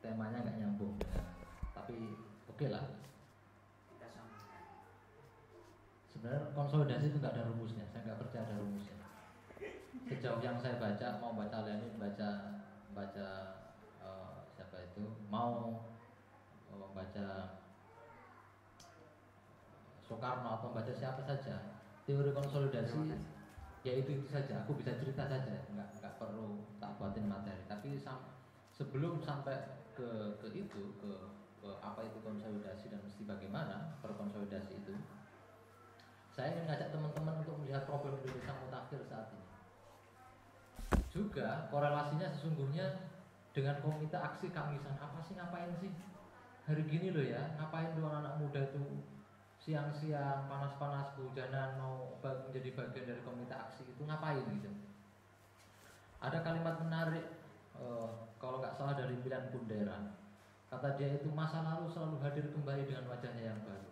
temanya nggak nyambung ya. Tapi oke lah. Kita samakan. Sebenarnya konsolidasi itu nggak ada rumusnya, saya nggak percaya ada rumusnya. Sejauh yang saya baca, mau baca Lenin, baca siapa itu, mau baca Soekarno atau baca siapa saja, teori konsolidasi ya itu saja. Aku bisa cerita saja, nggak perlu tak buatin materi. Tapi sebelum sampai ke itu, ke apa itu konsolidasi dan mesti bagaimana berkonsolidasi itu, saya ingin ngajak teman-teman untuk melihat problem Indonesia mutakhir saat ini. Juga korelasinya sesungguhnya dengan komite aksi Kamisan. Apa sih, ngapain sih hari gini loh ya, ngapain tuh anak-anak muda tuh siang-siang panas-panas kehujanan mau menjadi bagian dari komite aksi itu, ngapain gitu. Ada kalimat menarik kalau nggak salah dari Milan Kundera. Kata dia itu, masa lalu selalu hadir kembali dengan wajahnya yang baru.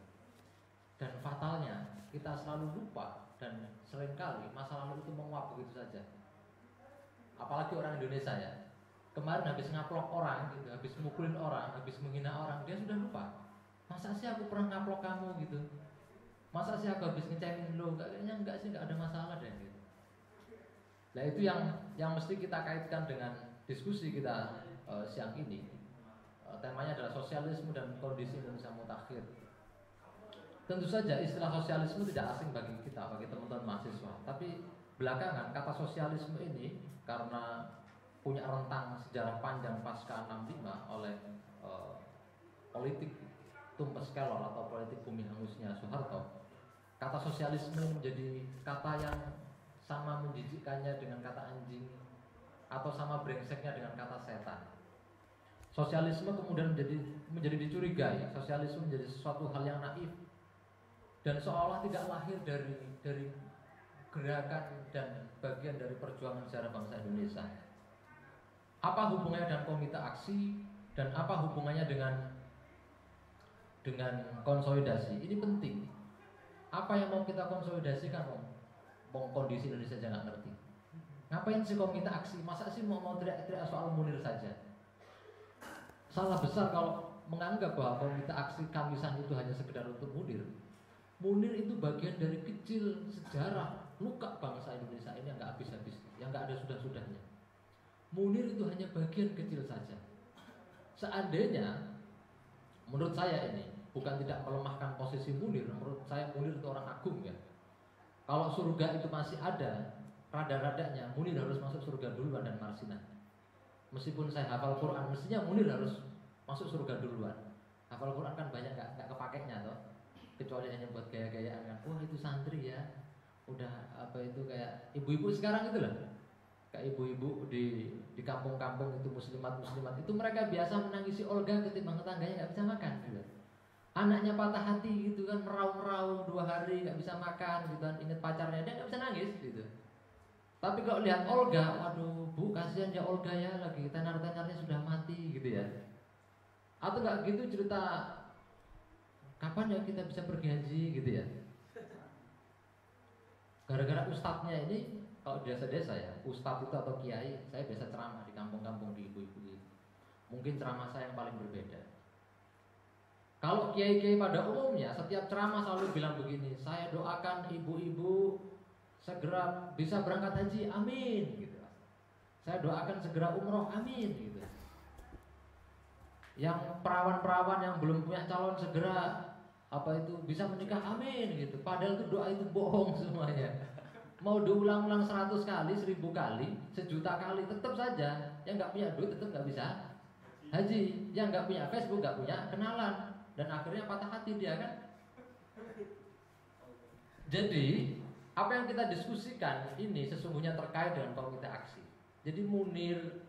Dan fatalnya kita selalu lupa dan seringkali masa lalu itu menguap begitu saja. Apalagi orang Indonesia ya. Kemarin habis ngaplok orang gitu, habis mukulin orang, habis menghina orang, dia sudah lupa. Masa sih aku pernah ngaplok kamu gitu? Masa sih aku habis ngecengin lo? Kayaknya enggak sih, enggak ada masalah deh gitu. Nah itu yang mesti kita kaitkan dengan diskusi kita siang ini. Temanya adalah sosialisme dan kondisi Indonesia mutakhir. Tentu saja istilah sosialisme tidak asing bagi kita, bagi teman-teman mahasiswa. Tapi belakangan kata sosialisme ini karena punya rentang sejarah panjang pasca 65 oleh politik Tumpes Kelor atau politik bumi hangusnya Soeharto. Kata sosialisme menjadi kata yang sama menjijikkannya dengan kata anjing, atau sama brengseknya dengan kata setan. Sosialisme kemudian menjadi dicurigai. Sosialisme menjadi sesuatu hal yang naif dan seolah tidak lahir dari gerakan dan bagian dari perjuangan sejarah bangsa Indonesia. Apa hubungannya dengan komite aksi dan apa hubungannya dengan konsolidasi? Ini penting. Apa yang mau kita konsolidasikan? Kondisi Indonesia aja nggak ngerti. Ngapain sih komite aksi? Masa sih mau teriak-teriak soal Munir saja? Salah besar kalau menganggap bahwa komite aksi Kamisan itu hanya sekedar untuk Munir. Munir itu bagian dari kecil sejarah luka bangsa Indonesia ini yang nggak habis-habis, yang nggak ada sudah-sudahnya. Munir itu hanya bagian kecil saja. Seandainya, menurut saya ini bukan tidak melemahkan posisi Munir. Menurut saya Munir itu orang agung ya. Kalau surga itu masih ada, rada-radanya Munir harus masuk surga duluan dan Marsina. Meskipun saya hafal Quran, mestinya Munir harus masuk surga duluan. Hafal Quran kan banyak nggak kepakainya toh. Kecuali hanya buat gaya-gayaan kan. Wah itu santri ya, udah apa itu kayak ibu-ibu sekarang itu lah. Kayak ibu-ibu di kampung-kampung itu muslimat-muslimat itu mereka biasa menangisi Olga ketimbang tetangganya nggak bisa makan gitu. Anaknya patah hati gitu kan, meraung-raung 2 hari nggak bisa makan gitu kan, inget pacarnya dia nggak bisa nangis gitu. Tapi kalau lihat Olga, waduh bu kasihan ya Olga ya, lagi tenar-tenarnya sudah mati gitu ya. Atau nggak gitu cerita kapan ya kita bisa pergi haji gitu ya. Gara-gara ustadznya ini, kalau di desa-desa ya, ustadz itu atau kiai, saya biasa ceramah di kampung-kampung di ibu-ibu gitu. Mungkin ceramah saya yang paling berbeda. Kalau kiai-kiai pada umumnya setiap ceramah selalu bilang begini, saya doakan ibu-ibu segera bisa berangkat haji, amin gitu. Saya doakan segera umroh, amin gitu. Yang perawan-perawan yang belum punya calon segera bisa menikah, amin gitu. Padahal itu doa itu bohong semuanya. Mau diulang-ulang 100 kali, 1000 kali, 1.000.000 kali, tetap saja yang nggak punya duit tetap nggak bisa haji, yang nggak punya Facebook nggak punya kenalan, dan akhirnya patah hati dia kan. Jadi apa yang kita diskusikan ini sesungguhnya terkait dengan komite aksi. Jadi Munir,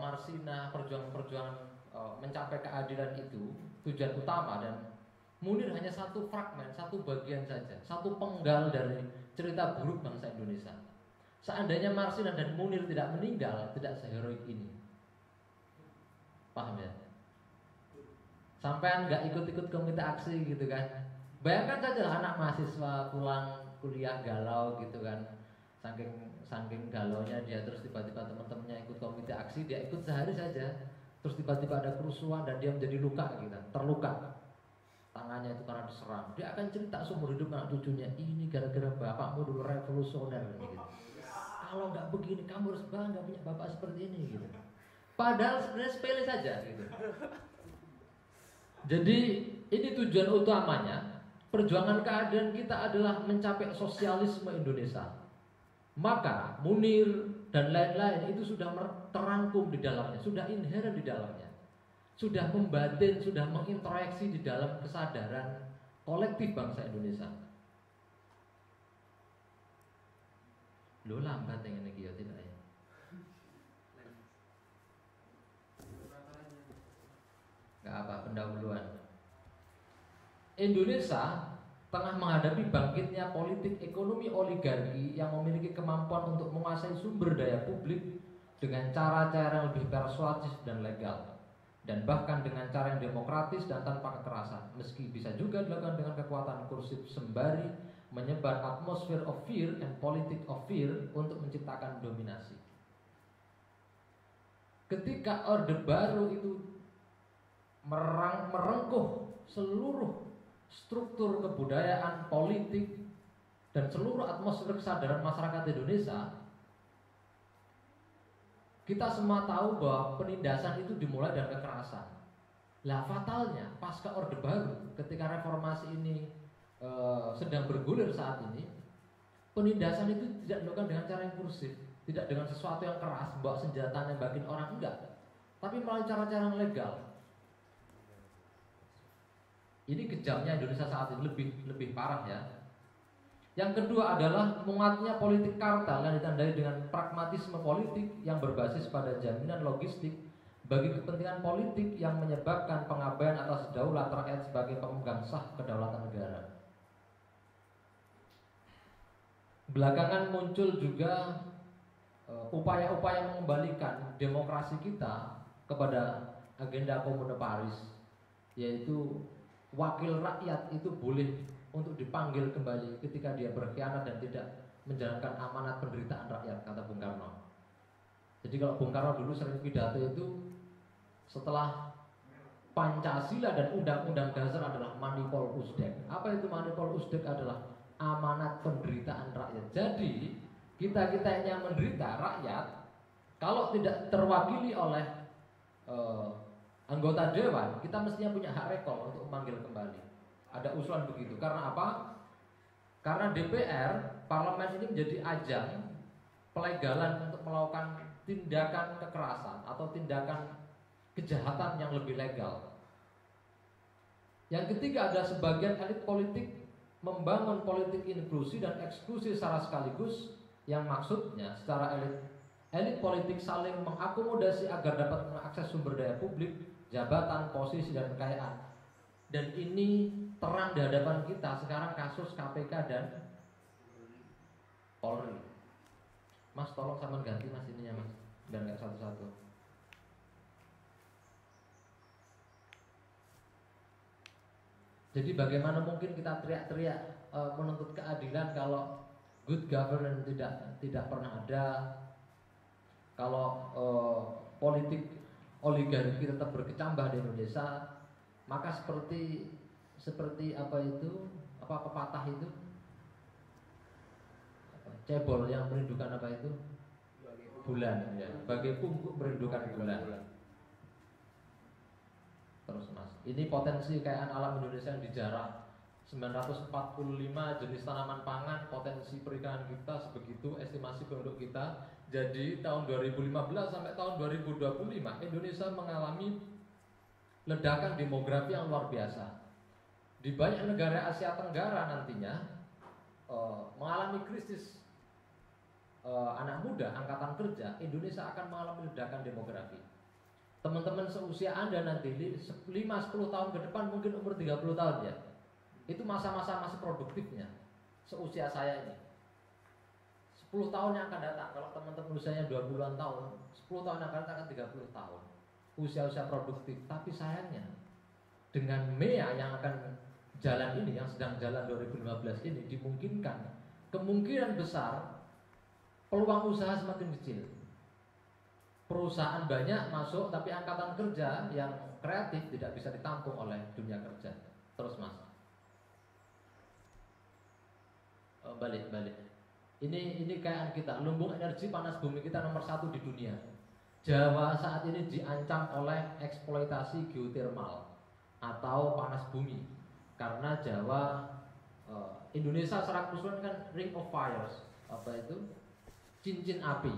Marsina, perjuangan-perjuangan mencapai keadilan itu tujuan utama, dan Munir hanya satu fragmen, satu bagian saja, satu penggal dari cerita buruk bangsa Indonesia. Seandainya Marsina dan Munir tidak meninggal, tidak seheroik ini. Paham ya? Sampai nggak ikut-ikut komite aksi gitu kan. Bayangkan saja anak mahasiswa pulang kuliah galau gitu kan. Saking galaunya dia, terus tiba-tiba teman-temannya ikut komite aksi, dia ikut sehari saja. terus tiba-tiba ada kerusuhan dan dia menjadi luka gitu, terluka tangannya itu karena diserang, dia akan cerita seumur hidup anak cucunya, ini gara-gara bapakmu dulu revolusioner gitu. Kalau nggak begini kamu harus bangga punya bapak seperti ini gitu. Padahal sebenarnya sepele saja gitu. Jadi ini tujuan utamanya, perjuangan keadilan kita adalah mencapai sosialisme Indonesia. Maka Munir dan lain-lain itu sudah terangkum di dalamnya, sudah inherent di dalamnya, sudah membatin, sudah mengintroyeksi di dalam kesadaran kolektif bangsa Indonesia. Lo lambat yang ini ya tidak ya? Gak apa, pendahuluan. Indonesia tengah menghadapi bangkitnya politik ekonomi oligarki yang memiliki kemampuan untuk menguasai sumber daya publik dengan cara-cara yang lebih persuasif dan legal, dan bahkan dengan cara yang demokratis dan tanpa kekerasan, meski bisa juga dilakukan dengan kekuatan kursi sembari menyebar atmosfer of fear and politic of fear untuk menciptakan dominasi. Ketika Orde Baru itu merengkuh seluruh struktur kebudayaan, politik, dan seluruh atmosfer kesadaran masyarakat Indonesia, kita semua tahu bahwa penindasan itu dimulai dari kekerasan. Lah fatalnya pasca Orde Baru, ketika reformasi ini sedang bergulir saat ini, penindasan itu tidak dilakukan dengan cara yang kursif, tidak dengan sesuatu yang keras, bawa senjata nembakin orang, enggak, tapi melalui cara-cara yang legal. Ini kejamnya Indonesia saat ini, lebih parah ya. Yang kedua adalah menguatnya politik kartel yang ditandai dengan pragmatisme politik yang berbasis pada jaminan logistik bagi kepentingan politik yang menyebabkan pengabaian atas daulat rakyat sebagai pemegang sah kedaulatan negara. Belakangan muncul juga upaya-upaya mengembalikan demokrasi kita kepada agenda Komune Paris, yaitu wakil rakyat itu boleh untuk dipanggil kembali ketika dia berkhianat dan tidak menjalankan amanat penderitaan rakyat, kata Bung Karno. Jadi kalau Bung Karno dulu sering pidato itu setelah Pancasila dan Undang-Undang Dasar adalah manipol usdek. Apa itu manipol usdek? Adalah amanat penderitaan rakyat. Jadi kita yang menderita rakyat, kalau tidak terwakili oleh anggota dewan, kita mestinya punya hak rekol untuk memanggil kembali. Ada usulan begitu. Karena apa? Karena DPR, parlemen ini menjadi ajang pelegalan untuk melakukan tindakan kekerasan atau tindakan kejahatan yang lebih legal. Yang ketiga ada sebagian elit politik membangun politik inklusi dan eksklusi secara sekaligus, yang maksudnya secara elit politik saling mengakomodasi agar dapat mengakses sumber daya publik, jabatan, posisi, dan kekayaan. Dan ini terang di hadapan kita sekarang kasus KPK dan Polri. Mas tolong sama ganti mas ininya mas, dan nggak satu-satu. Jadi bagaimana mungkin kita teriak-teriak menuntut keadilan kalau good governance tidak pernah ada, kalau politik oligarki tetap berkecambah di Indonesia, maka seperti apa itu, apa pepatah itu, cebol yang merindukan apa itu, bulan, ya, bagai punggung merindukan bulan. Terus mas, ini potensi kekayaan alam Indonesia yang dijarah 945 jenis tanaman pangan, potensi perikanan kita sebegitu, estimasi penduduk kita. Jadi tahun 2015 sampai tahun 2025 Indonesia mengalami ledakan demografi yang luar biasa. Di banyak negara Asia Tenggara nantinya mengalami krisis anak muda, angkatan kerja. Indonesia akan mengalami ledakan demografi. Teman-teman seusia Anda nanti 5-10 tahun ke depan, mungkin umur 30 tahun ya, itu masa-masa masih produktifnya. Seusia saya ini 10 tahun yang akan datang, kalau teman-teman usianya 20-an tahun, 10 tahun yang akan datang 30 tahun, usia-usia produktif. Tapi sayangnya dengan MEA yang akan jalan ini, yang sedang jalan 2015 ini, dimungkinkan, kemungkinan besar peluang usaha semakin kecil. Perusahaan banyak masuk, tapi angkatan kerja yang kreatif tidak bisa ditampung oleh dunia kerja. Terus mas, balik. Ini kayak kita, lumbung energi panas bumi kita nomor 1 di dunia. Jawa saat ini diancam oleh eksploitasi geotermal atau panas bumi karena Jawa, Indonesia secara keseluruhan kan ring of fires, apa itu, cincin api,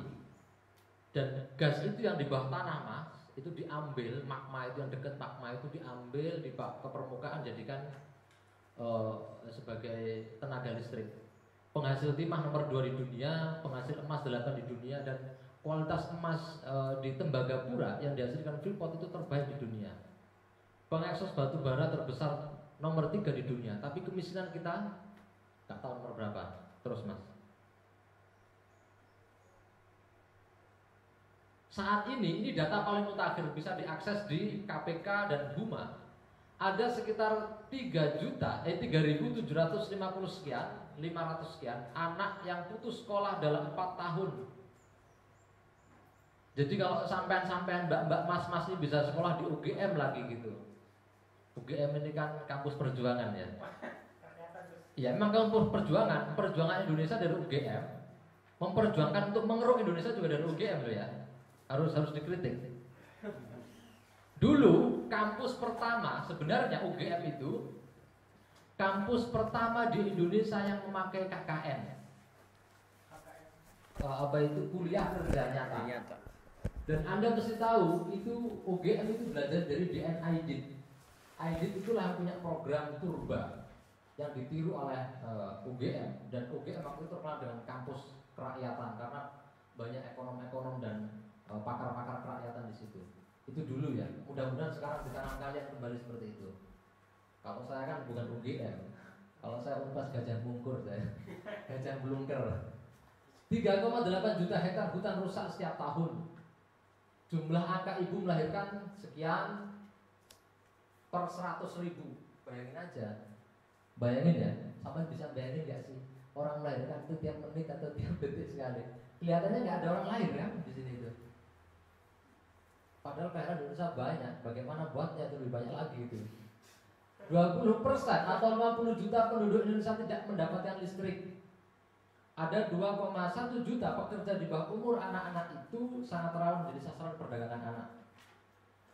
dan gas itu yang di bawah tanah mas, itu diambil, magma itu yang dekat magma itu diambil di ke permukaan jadikan sebagai tenaga listrik. Penghasil timah nomor 2 di dunia, penghasil emas 8 di dunia, dan kualitas emas di Tembagapura yang dihasilkan Freeport itu terbaik di dunia. Pengekspor batu bara terbesar nomor 3 di dunia, tapi kemiskinan kita nggak tahu nomor berapa. Terus mas, saat ini data paling mutakhir bisa diakses di KPK dan Huma. Ada sekitar 3.750 sekian, 500 sekian anak yang putus sekolah dalam 4 tahun. Jadi kalau sampean mbak-mbak mas-mas ini bisa sekolah di UGM lagi gitu. UGM ini kan kampus perjuangan ya. Ya memang kampus perjuangan Indonesia dari UGM. Memperjuangkan untuk mengeruk Indonesia juga dari UGM loh ya. Harus dikritik. Dulu kampus pertama sebenarnya UGM itu kampus pertama di Indonesia yang memakai KKN. Apa itu, kuliah kerja nyata. Dan Anda mesti tahu itu UGM itu belajar dari DNIDIT. IDIT itulah yang punya program Turba yang ditiru oleh UGM, dan UGM waktu itu terkenal dengan kampus kerakyatan karena banyak ekonom-ekonom dan pakar-pakar kerakyatan di situ. Itu dulu ya. Mudah-mudahan sekarang di tangan kalian kembali seperti itu. Kalau saya kan bukan UGM. Kalau saya Unpas Gajah Mungkur saya. Gajah Blungker. 3,8 juta hektar hutan rusak setiap tahun. Jumlah angka ibu melahirkan sekian per 100.000. Bayangin aja. Bayangin ya. Sampai bisa bayangin gak sih? Orang melahirkan itu tiap menit atau tiap detik sekali. Kelihatannya gak ada orang lahir kan di sini itu. Padahal daerah Indonesia banyak. Bagaimana buatnya itu lebih banyak lagi itu. 20% atau 50 juta penduduk Indonesia tidak mendapatkan listrik. Ada 2,1 juta pekerja di bawah umur anak-anak itu sangat rawan menjadi sasaran perdagangan anak.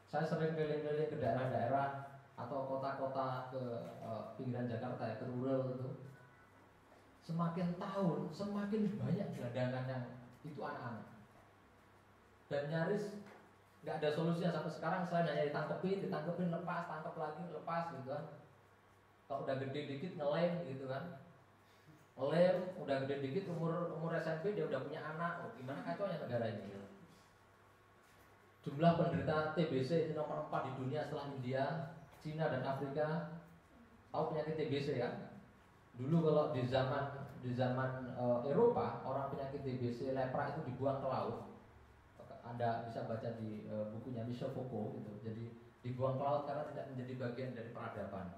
Saya sering keliling-keliling ke daerah-daerah atau kota-kota ke pinggiran Jakarta ya, ke rural itu. Semakin tahun semakin banyak gelandangan yang itu anak-anak. Dan nyaris nggak ada solusinya sampai sekarang selain hanya ditangkepin, lepas, tangkep lagi, lepas gitu kan. Kalau udah gede dikit ngelem gitu kan. Ngelem, udah gede dikit umur SMP dia udah punya anak. Oh, gimana kacaunya negara ini gitu. Jumlah penderita TBC itu nomor 4 di dunia setelah India, Cina dan Afrika. Tahu penyakit TBC ya? Dulu kalau di zaman Eropa, orang penyakit TBC lepra itu dibuang ke laut. Anda bisa baca di bukunya Michel Foucault gitu. Jadi dibuang ke laut karena tidak menjadi bagian dari peradaban.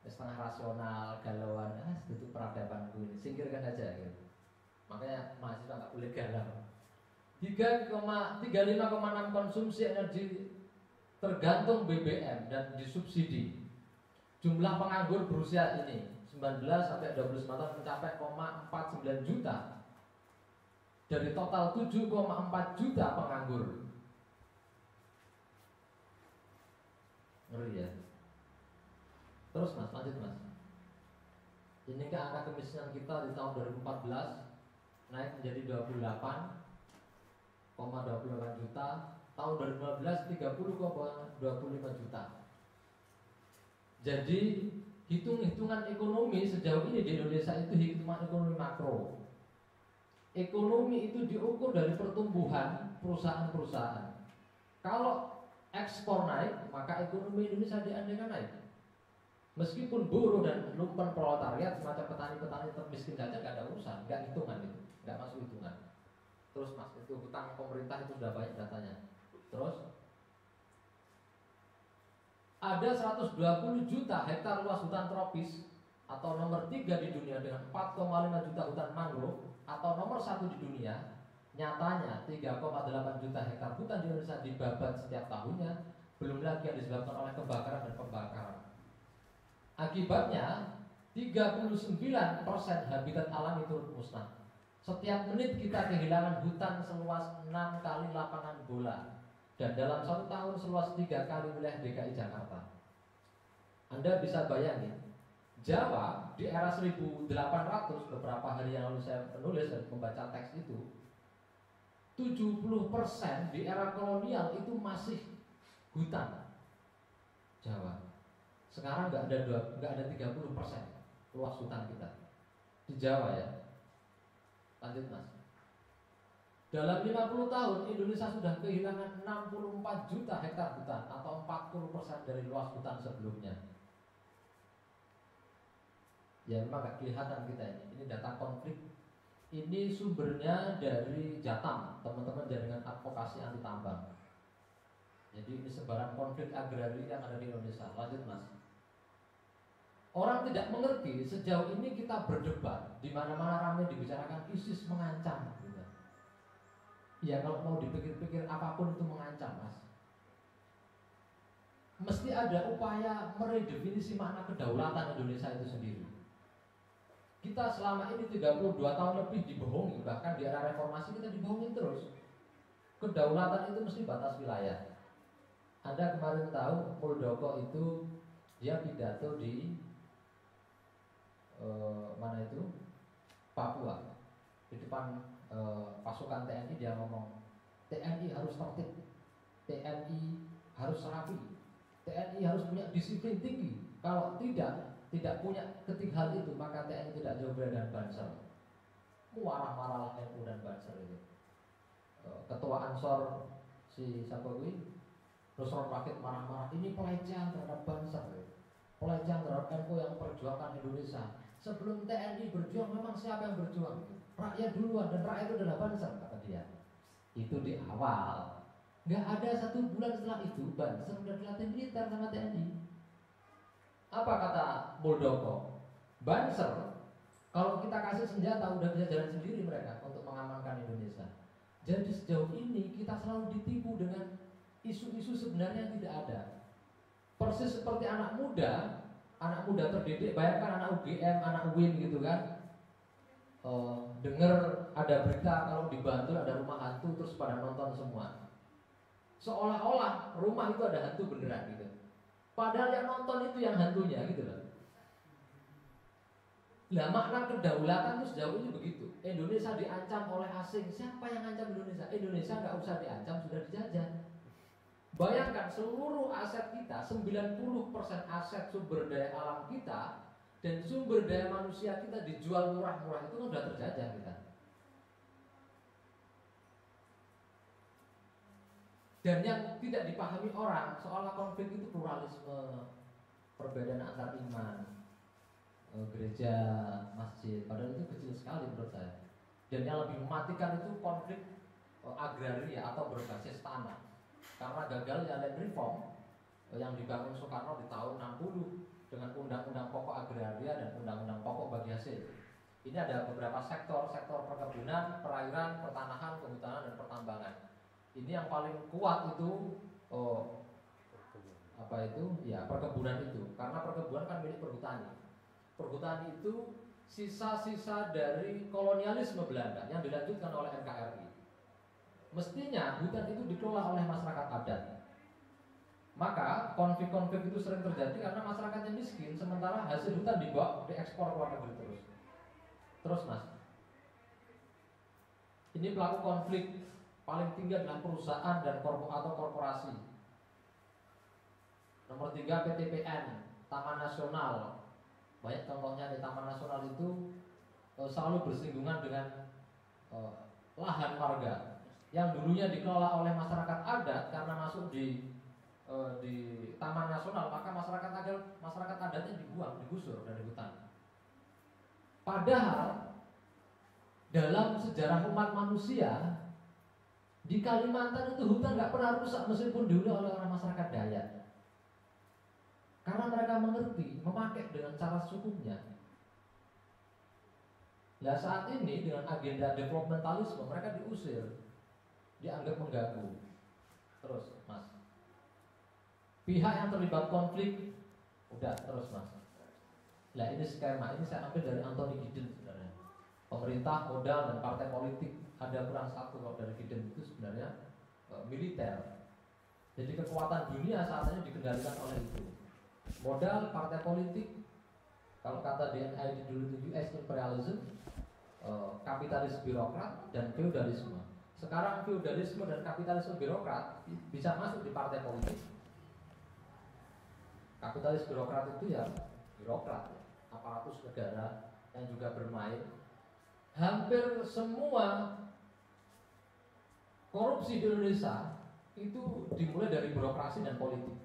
Setengah rasional, galauan, itu peradabanku ini, singkirkan aja gitu. Makanya mahasiswa nggak boleh galau. 35,6 konsumsi energi tergantung BBM dan disubsidi. Jumlah penganggur berusia ini 19 sampai 29 tahun mencapai 0,49 juta. Dari total 7,4 juta penganggur. Ngeri ya. Terus mas, lanjut mas. Ini kan angka kemiskinan kita di tahun 2014 naik menjadi 28,28 juta. Tahun 2015 30,25 juta. Jadi hitung-hitungan ekonomi sejauh ini di Indonesia itu hitungan ekonomi makro. Ekonomi itu diukur dari pertumbuhan perusahaan-perusahaan. Kalau ekspor naik, maka ekonomi Indonesia diandaikan naik. Meskipun buruh dan lumpen proletariat semacam petani-petani termiskin saja nggak ada urusan, nggak hitungan itu, nggak masuk hitungan. Terus mas, itu hutang pemerintah itu sudah banyak datanya. Terus ada 120 juta hektar luas hutan tropis atau nomor 3 di dunia dengan 4,5 juta hutan mangrove atau nomor 1 di dunia Nyatanya 3,8 juta hektar hutan di Indonesia dibabat setiap tahunnya, belum lagi yang disebabkan oleh kebakaran dan pembakaran. Akibatnya 39% habitat alami turut musnah. Setiap menit kita kehilangan hutan seluas 6 kali lapangan bola, dan dalam 1 tahun seluas 3 kali wilayah DKI Jakarta. Anda bisa bayangin, Jawa di era 1800, beberapa hari yang lalu saya menulis dan membaca teks itu, 70% di era kolonial itu masih hutan Jawa. Sekarang nggak ada 30% luas hutan kita di Jawa ya. Lanjut Mas. Dalam 50 tahun Indonesia sudah kehilangan 64 juta hektar hutan atau 40% dari luas hutan sebelumnya. Ya memang gak kelihatan kita ini. Ini data konflik. Ini sumbernya dari Jatam, teman-teman jaringan advokasi anti tambang. Jadi ini sebaran konflik agraria yang ada di Indonesia. Lanjut Mas. Orang tidak mengerti sejauh ini kita berdebat di mana-mana ramai dibicarakan ISIS mengancam. Gitu. Ya kalau mau dipikir-pikir apapun itu mengancam Mas. Mesti ada upaya meredefinisi makna kedaulatan Indonesia itu sendiri. Kita selama ini 32 tahun lebih dibohongi, bahkan di era reformasi kita dibohongi terus. Kedaulatan itu mesti batas wilayah. Anda kemarin tahu Muldoko itu dia pidato di mana itu? Papua. Di depan pasukan TNI dia ngomong, TNI harus tertib, TNI harus rapi, TNI harus punya disiplin tinggi. Kalau tidak punya ketiga hal itu, maka TNI tidak jauh beda dengan Banser. Marah-marah NU dan Banser itu. Ketua Ansor si Sabawi Nusron Rakit marah-marah, ini pelecehan terhadap Banser, pelecehan terhadap NU yang memperjuangkan Indonesia. Sebelum TNI berjuang, memang siapa yang berjuang? Rakyat duluan, dan rakyat itu adalah Banser, kata dia. Itu di awal. Nggak ada 1 bulan setelah itu Banser sudah dilatih militer sama TNI. Apa kata Muldoko? Banser, kalau kita kasih senjata udah bisa jalan sendiri mereka untuk mengamankan Indonesia. Jadi sejauh ini kita selalu ditipu dengan isu-isu sebenarnya yang tidak ada. Persis seperti anak muda terdidik. Bayangkan anak UGM, anak UIN gitu kan, dengar ada berita kalau di Bantul ada rumah hantu, terus pada nonton semua. Seolah-olah rumah itu ada hantu beneran gitu. Padahal yang nonton itu yang hantunya gitu loh. Nah makna kedaulatan itu sejauh ini begitu. Indonesia diancam oleh asing. Siapa yang ancam Indonesia? Indonesia nggak usah diancam, sudah dijajah. Bayangkan seluruh aset kita, 90% aset sumber daya alam kita dan sumber daya manusia kita dijual murah-murah, itu kan sudah terjajah kita. Dan yang tidak dipahami orang, seolah konflik itu pluralisme, perbedaan antar iman, gereja, masjid, padahal itu kecil sekali menurut saya. Dan yang lebih mematikan itu konflik agraria atau berbasis tanah. Karena gagalnya land reform yang dibangun Soekarno di tahun 60 dengan undang-undang pokok agraria dan undang-undang pokok bagi hasil. Ini ada beberapa sektor perkebunan, perairan, pertanahan, kehutanan, dan pertambangan. Ini yang paling kuat itu ya perkebunan itu, karena perkebunan kan milik perhutani. Perhutani itu sisa-sisa dari kolonialisme Belanda yang dilanjutkan oleh NKRI. Mestinya hutan itu dikelola oleh masyarakat adat. Maka konflik-konflik itu sering terjadi karena masyarakatnya miskin, sementara hasil hutan dibawa diekspor ke luar negeri terus Mas. Ini pelaku konflik paling tinggi adalah perusahaan dan korporasi. Nomor 3 PTPN, Taman Nasional. Banyak contohnya di Taman Nasional itu selalu bersinggungan dengan lahan warga yang dulunya dikelola oleh masyarakat adat. Karena masuk di Taman Nasional, maka masyarakat adatnya dibuang, digusur dari hutan. Padahal dalam sejarah umat manusia di Kalimantan itu hutan nggak pernah rusak meskipun dihuni oleh orang masyarakat Dayak. Karena mereka mengerti, memakai dengan cara sukunya. Nah saat ini dengan agenda developmentalisme mereka diusir, dianggap mengganggu. Terus mas, pihak yang terlibat konflik, udah terus mas. Nah ini skema, ini saya ambil dari Anthony Giddens sebenarnya. Pemerintah, modal, dan partai politik. Ada kurang satu kalau dari Giddens itu sebenarnya militer. Jadi kekuatan dunia saat ini dikendalikan oleh itu. Modal, partai politik, kalau kata DNA dulu itu US imperialism, kapitalis birokrat, dan feudalisme. Sekarang feudalisme dan kapitalisme birokrat bisa masuk di partai politik. Kapitalis birokrat itu ya birokrat, aparatus negara yang juga bermain. Hampir semua korupsi di Indonesia itu dimulai dari birokrasi dan politik.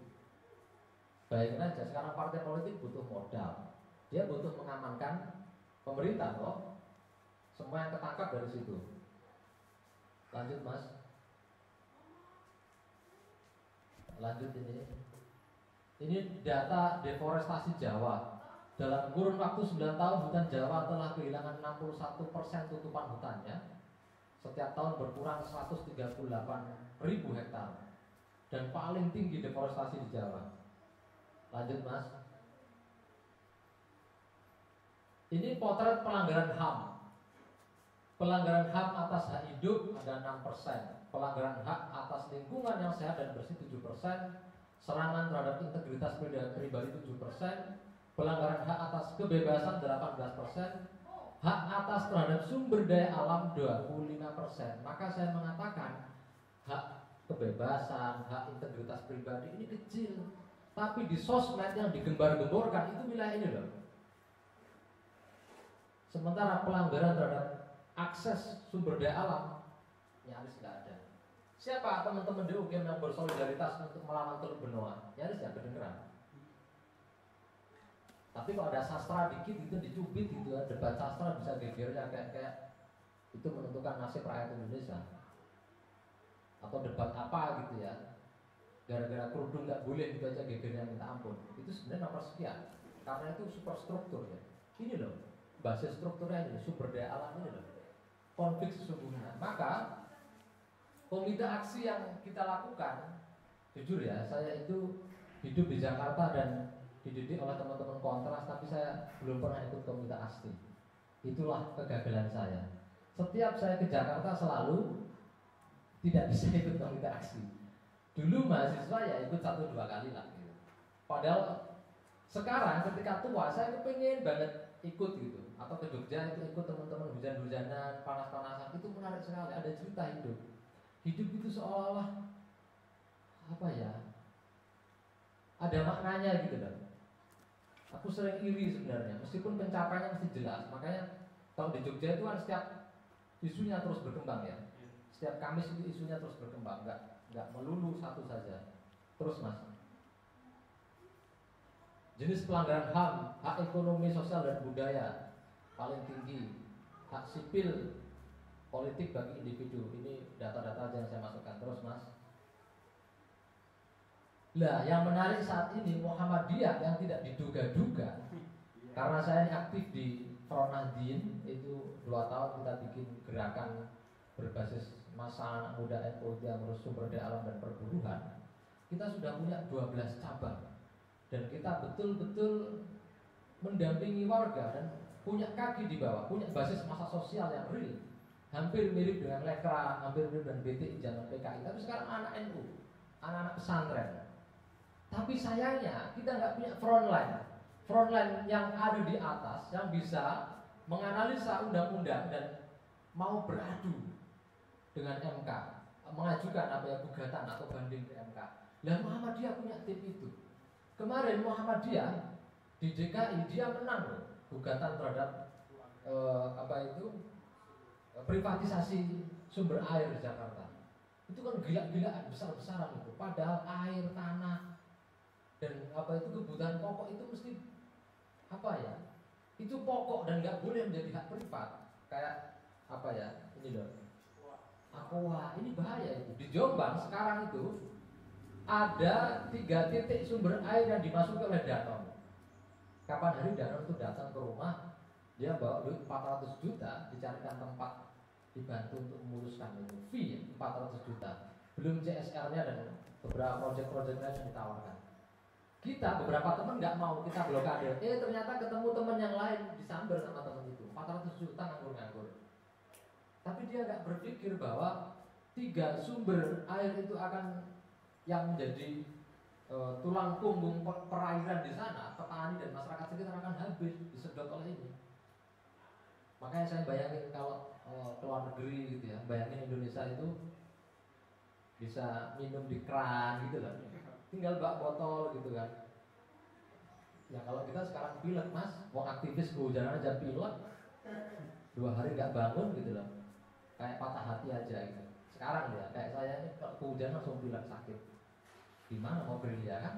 Bayangin aja, sekarang partai politik butuh modal, dia butuh mengamankan pemerintah loh. Semua yang ketangkap dari situ. Lanjut mas. Lanjut ini. Ini data deforestasi Jawa. Dalam kurun waktu 9 tahun hutan Jawa telah kehilangan 61% tutupan hutannya. Setiap tahun berkurang 138.000 hektar. Dan paling tinggi deforestasi di Jawa. Lanjut mas. Ini potret pelanggaran HAM. Pelanggaran HAM atas hak hidup ada 6%. Pelanggaran hak atas lingkungan yang sehat dan bersih 7%. Serangan terhadap integritas pribadi 7%. Pelanggaran hak atas kebebasan 18%. Hak atas terhadap sumber daya alam 25%. Maka saya mengatakan hak kebebasan, hak integritas pribadi ini kecil. Tapi di sosmed yang digembar-gemborkan itu wilayah ini loh. Sementara pelanggaran terhadap akses sumber daya alam nyaris tidak ada. Siapa teman-teman di UGM yang bersolidaritas untuk melawan Teluk Benoa? Nyaris tidak kedengeran. Tapi kalau ada sastra dikit itu dicubit gitu ya, debat sastra bisa gegernya kayak itu menentukan nasib rakyat Indonesia. Atau debat apa gitu ya, gara-gara kerudung nggak boleh gitu aja gegernya minta ampun. Itu sebenarnya nomor sekian. Karena itu superstruktur ya. Ini loh, basis strukturnya ini, sumber daya alam ini loh. Konflik sesungguhnya. Maka komite aksi yang kita lakukan, jujur ya, saya itu hidup di Jakarta dan dididik oleh teman-teman kontras, tapi saya belum pernah ikut komite aksi. Itulah kegagalan saya. Setiap saya ke Jakarta selalu tidak bisa ikut komite aksi. Dulu mahasiswa ya ikut 1-2 kali lah gitu. Padahal sekarang ketika tua saya kepengen banget ikut gitu. Atau ke Jogja itu ikut teman-teman hujan-hujanan, panas-panasan, itu menarik sekali. Ada cerita hidup. Hidup itu seolah-olah apa ya, ada maknanya gitu loh. Aku sering iri sebenarnya, meskipun pencapaiannya mesti jelas. Makanya kalau di Jogja itu kan setiap isunya terus berkembang ya. Setiap Kamis itu isunya terus berkembang, nggak melulu satu saja. Terus mas, jenis pelanggaran HAM, hak ekonomi, sosial dan budaya paling tinggi, hak sipil, politik bagi individu. Ini data-data aja yang saya masukkan. Terus mas. Lah, yang menarik saat ini Muhammadiyah yang tidak diduga-duga. Karena saya aktif di Front Nahdien, itu 2 tahun kita bikin gerakan berbasis massa anak muda NU yang ngurus sumber daya alam dan perburuhan. Kita sudah punya 12 cabang. Dan kita betul-betul mendampingi warga dan punya kaki di bawah, punya basis massa sosial yang real. Hampir mirip dengan Lekra, hampir mirip dengan BTI zaman PKI. Tapi sekarang anak NU, anak-anak pesantren. Tapi sayangnya kita nggak punya frontline yang ada di atas yang bisa menganalisa undang-undang dan mau beradu dengan MK, mengajukan apa ya, gugatan atau banding ke MK. Lah Muhammadiyah punya tim itu. Kemarin Muhammadiyah di DKI dia menang loh, gugatan terhadap privatisasi sumber air di Jakarta. Itu kan gila-gilaan, besar-besaran itu. Padahal air, tanah dan kebutuhan pokok itu mesti itu pokok dan nggak boleh menjadi hak privat. Kayak ini loh, Aqua, ini bahaya itu. Di Jombang sekarang itu ada 3 titik sumber air yang dimasuki oleh danau. Kapan hari danau itu datang ke rumah Dia bawa duit 400 juta, dicarikan tempat, dibantu untuk memuluskan itu. Fee 400 juta. Belum CSR-nya dan beberapa proyek-proyek lain yang ditawarkan. Kita beberapa teman nggak mau, kita blokade. Ternyata ketemu teman yang lain disamber sama teman itu. 400 juta nganggur-nganggur. Tapi dia nggak berpikir bahwa 3 sumber air itu akan yang menjadi tulang punggung perairan di sana, petani dan masyarakat sekitar akan habis disedot oleh ini. Makanya saya bayangin kalau ke luar negeri gitu ya, bayangin Indonesia itu bisa minum di keran gitu kan, tinggal bak botol gitu kan. Ya kalau kita sekarang pilek mas, mau aktivis kehujanan aja pilek, 2 hari nggak bangun gitu loh, kayak patah hati aja gitu. Sekarang ya, kayak saya ini kalau kehujanan langsung pilek sakit. Gimana mau gerilya kan?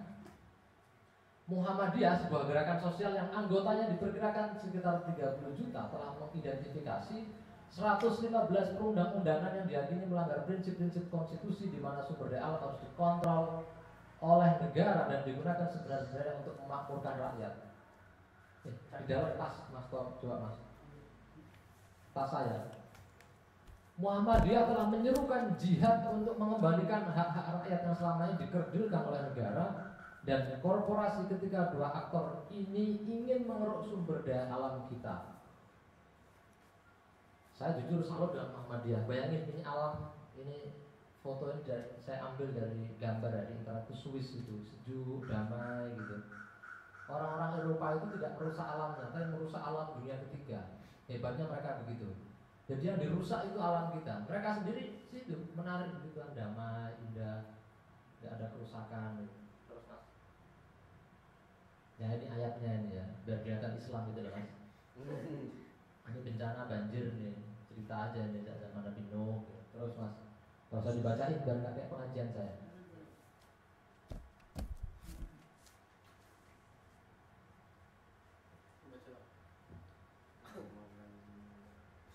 Muhammadiyah, sebuah gerakan sosial yang anggotanya diperkirakan sekitar 30 juta, telah mengidentifikasi 115 perundang-undangan yang diyakini melanggar prinsip-prinsip konstitusi, di mana sumber daya alam harus dikontrol oleh negara dan digunakan sebenarnya untuk memakmurkan rakyat. Di dalam tas mas, coba mas, tas saya. Muhammadiyah telah menyerukan jihad untuk mengembalikan hak-hak rakyat yang selama ini dikerdilkan oleh negara dan korporasi ketika 2 aktor ini ingin mengeruk sumber daya alam kita. Saya jujur salut dengan Muhammadiyah. Bayangin ini alam, ini foto ini saya ambil dari gambar dari internet itu Swiss itu, sejuk, damai gitu. Orang-orang Eropa itu tidak merusak alamnya, tapi merusak alam dunia ketiga. Hebatnya mereka begitu. Jadi yang dirusak itu alam kita. Mereka sendiri situ menarik begitu, damai, indah, tidak ada kerusakan. Terus mas, ya ini ayatnya ini ya, biar kelihatan Islam gitu loh mas. Ini bencana banjir nih, cerita aja nih zaman Nabi Nuh. Terus mas, nggak usah dibacain biar nggak kayak pengajian saya.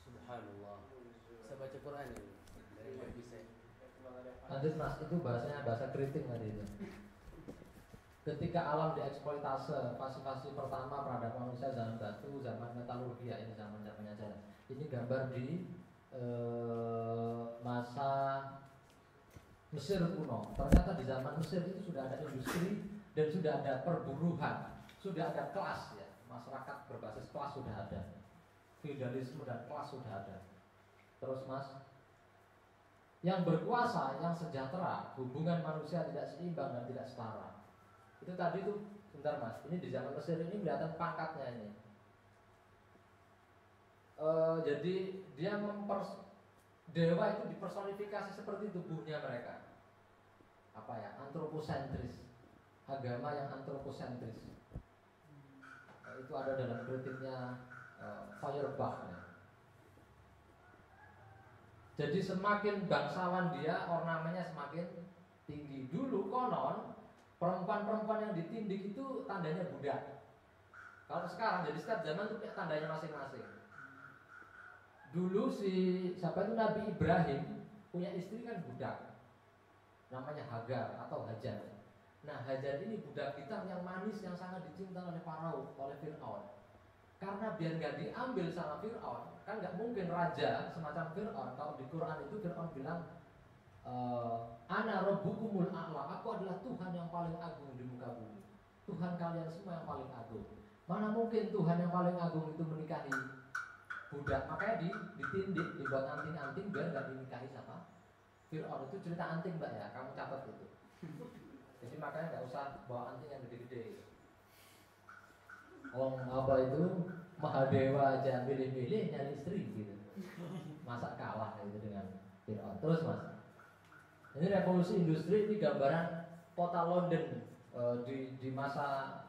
Subhanallah. Saya baca Quran ini dari Nabi saya. Lanjut mas, itu bahasanya bahasa kritik tadi itu. Ketika alam dieksploitase, fase-fase pertama peradaban manusia zaman batu, zaman metalurgi ya, ini zaman-zamannya saya. Ini gambar di masa Mesir kuno. Ternyata di zaman Mesir itu sudah ada industri dan sudah ada perburuhan, sudah ada kelas ya, masyarakat berbasis kelas sudah ada, feudalisme dan kelas sudah ada. Terus mas, yang berkuasa, yang sejahtera, hubungan manusia tidak seimbang dan tidak setara. Itu tadi tuh, sebentar mas, ini di zaman Mesir ini kelihatan pangkatnya ini. Jadi dia dewa itu dipersonifikasi seperti tubuhnya mereka. Apa ya? Antroposentris. Agama yang antroposentris. Itu ada dalam kritiknya Feuerbach ya. Jadi semakin bangsawan dia, ornamennya semakin tinggi. Dulu konon perempuan-perempuan yang ditindik itu tandanya budak. Kalau sekarang, jadi setiap zaman itu punya tandanya masing-masing. Dulu siapa itu Nabi Ibrahim punya istri kan budak, namanya Hagar atau Hajar. Nah Hajar ini budak hitam yang manis yang sangat dicinta oleh Firaun, oleh Fir'aun. Karena biar nggak diambil sama Fir'aun, kan nggak mungkin raja semacam Fir'aun. Kalau di Quran itu Fir'aun bilang, Ana Rabbukumul A'la, aku adalah Tuhan yang paling agung di muka bumi. Tuhan kalian semua yang paling agung. Mana mungkin Tuhan yang paling agung itu menikahi budak? Makanya ditindik, dibuat anting-anting biar nggak dinikahi sama Fir'aun. Itu cerita anting mbak ya, kamu catat itu. Jadi makanya nggak usah bawa anting yang gede-gede. Apa itu Mahadewa aja milih-milih nyari istri gitu. Masa kalah itu dengan Fir'aun. Terus mas, ini revolusi industri, ini gambaran kota London di masa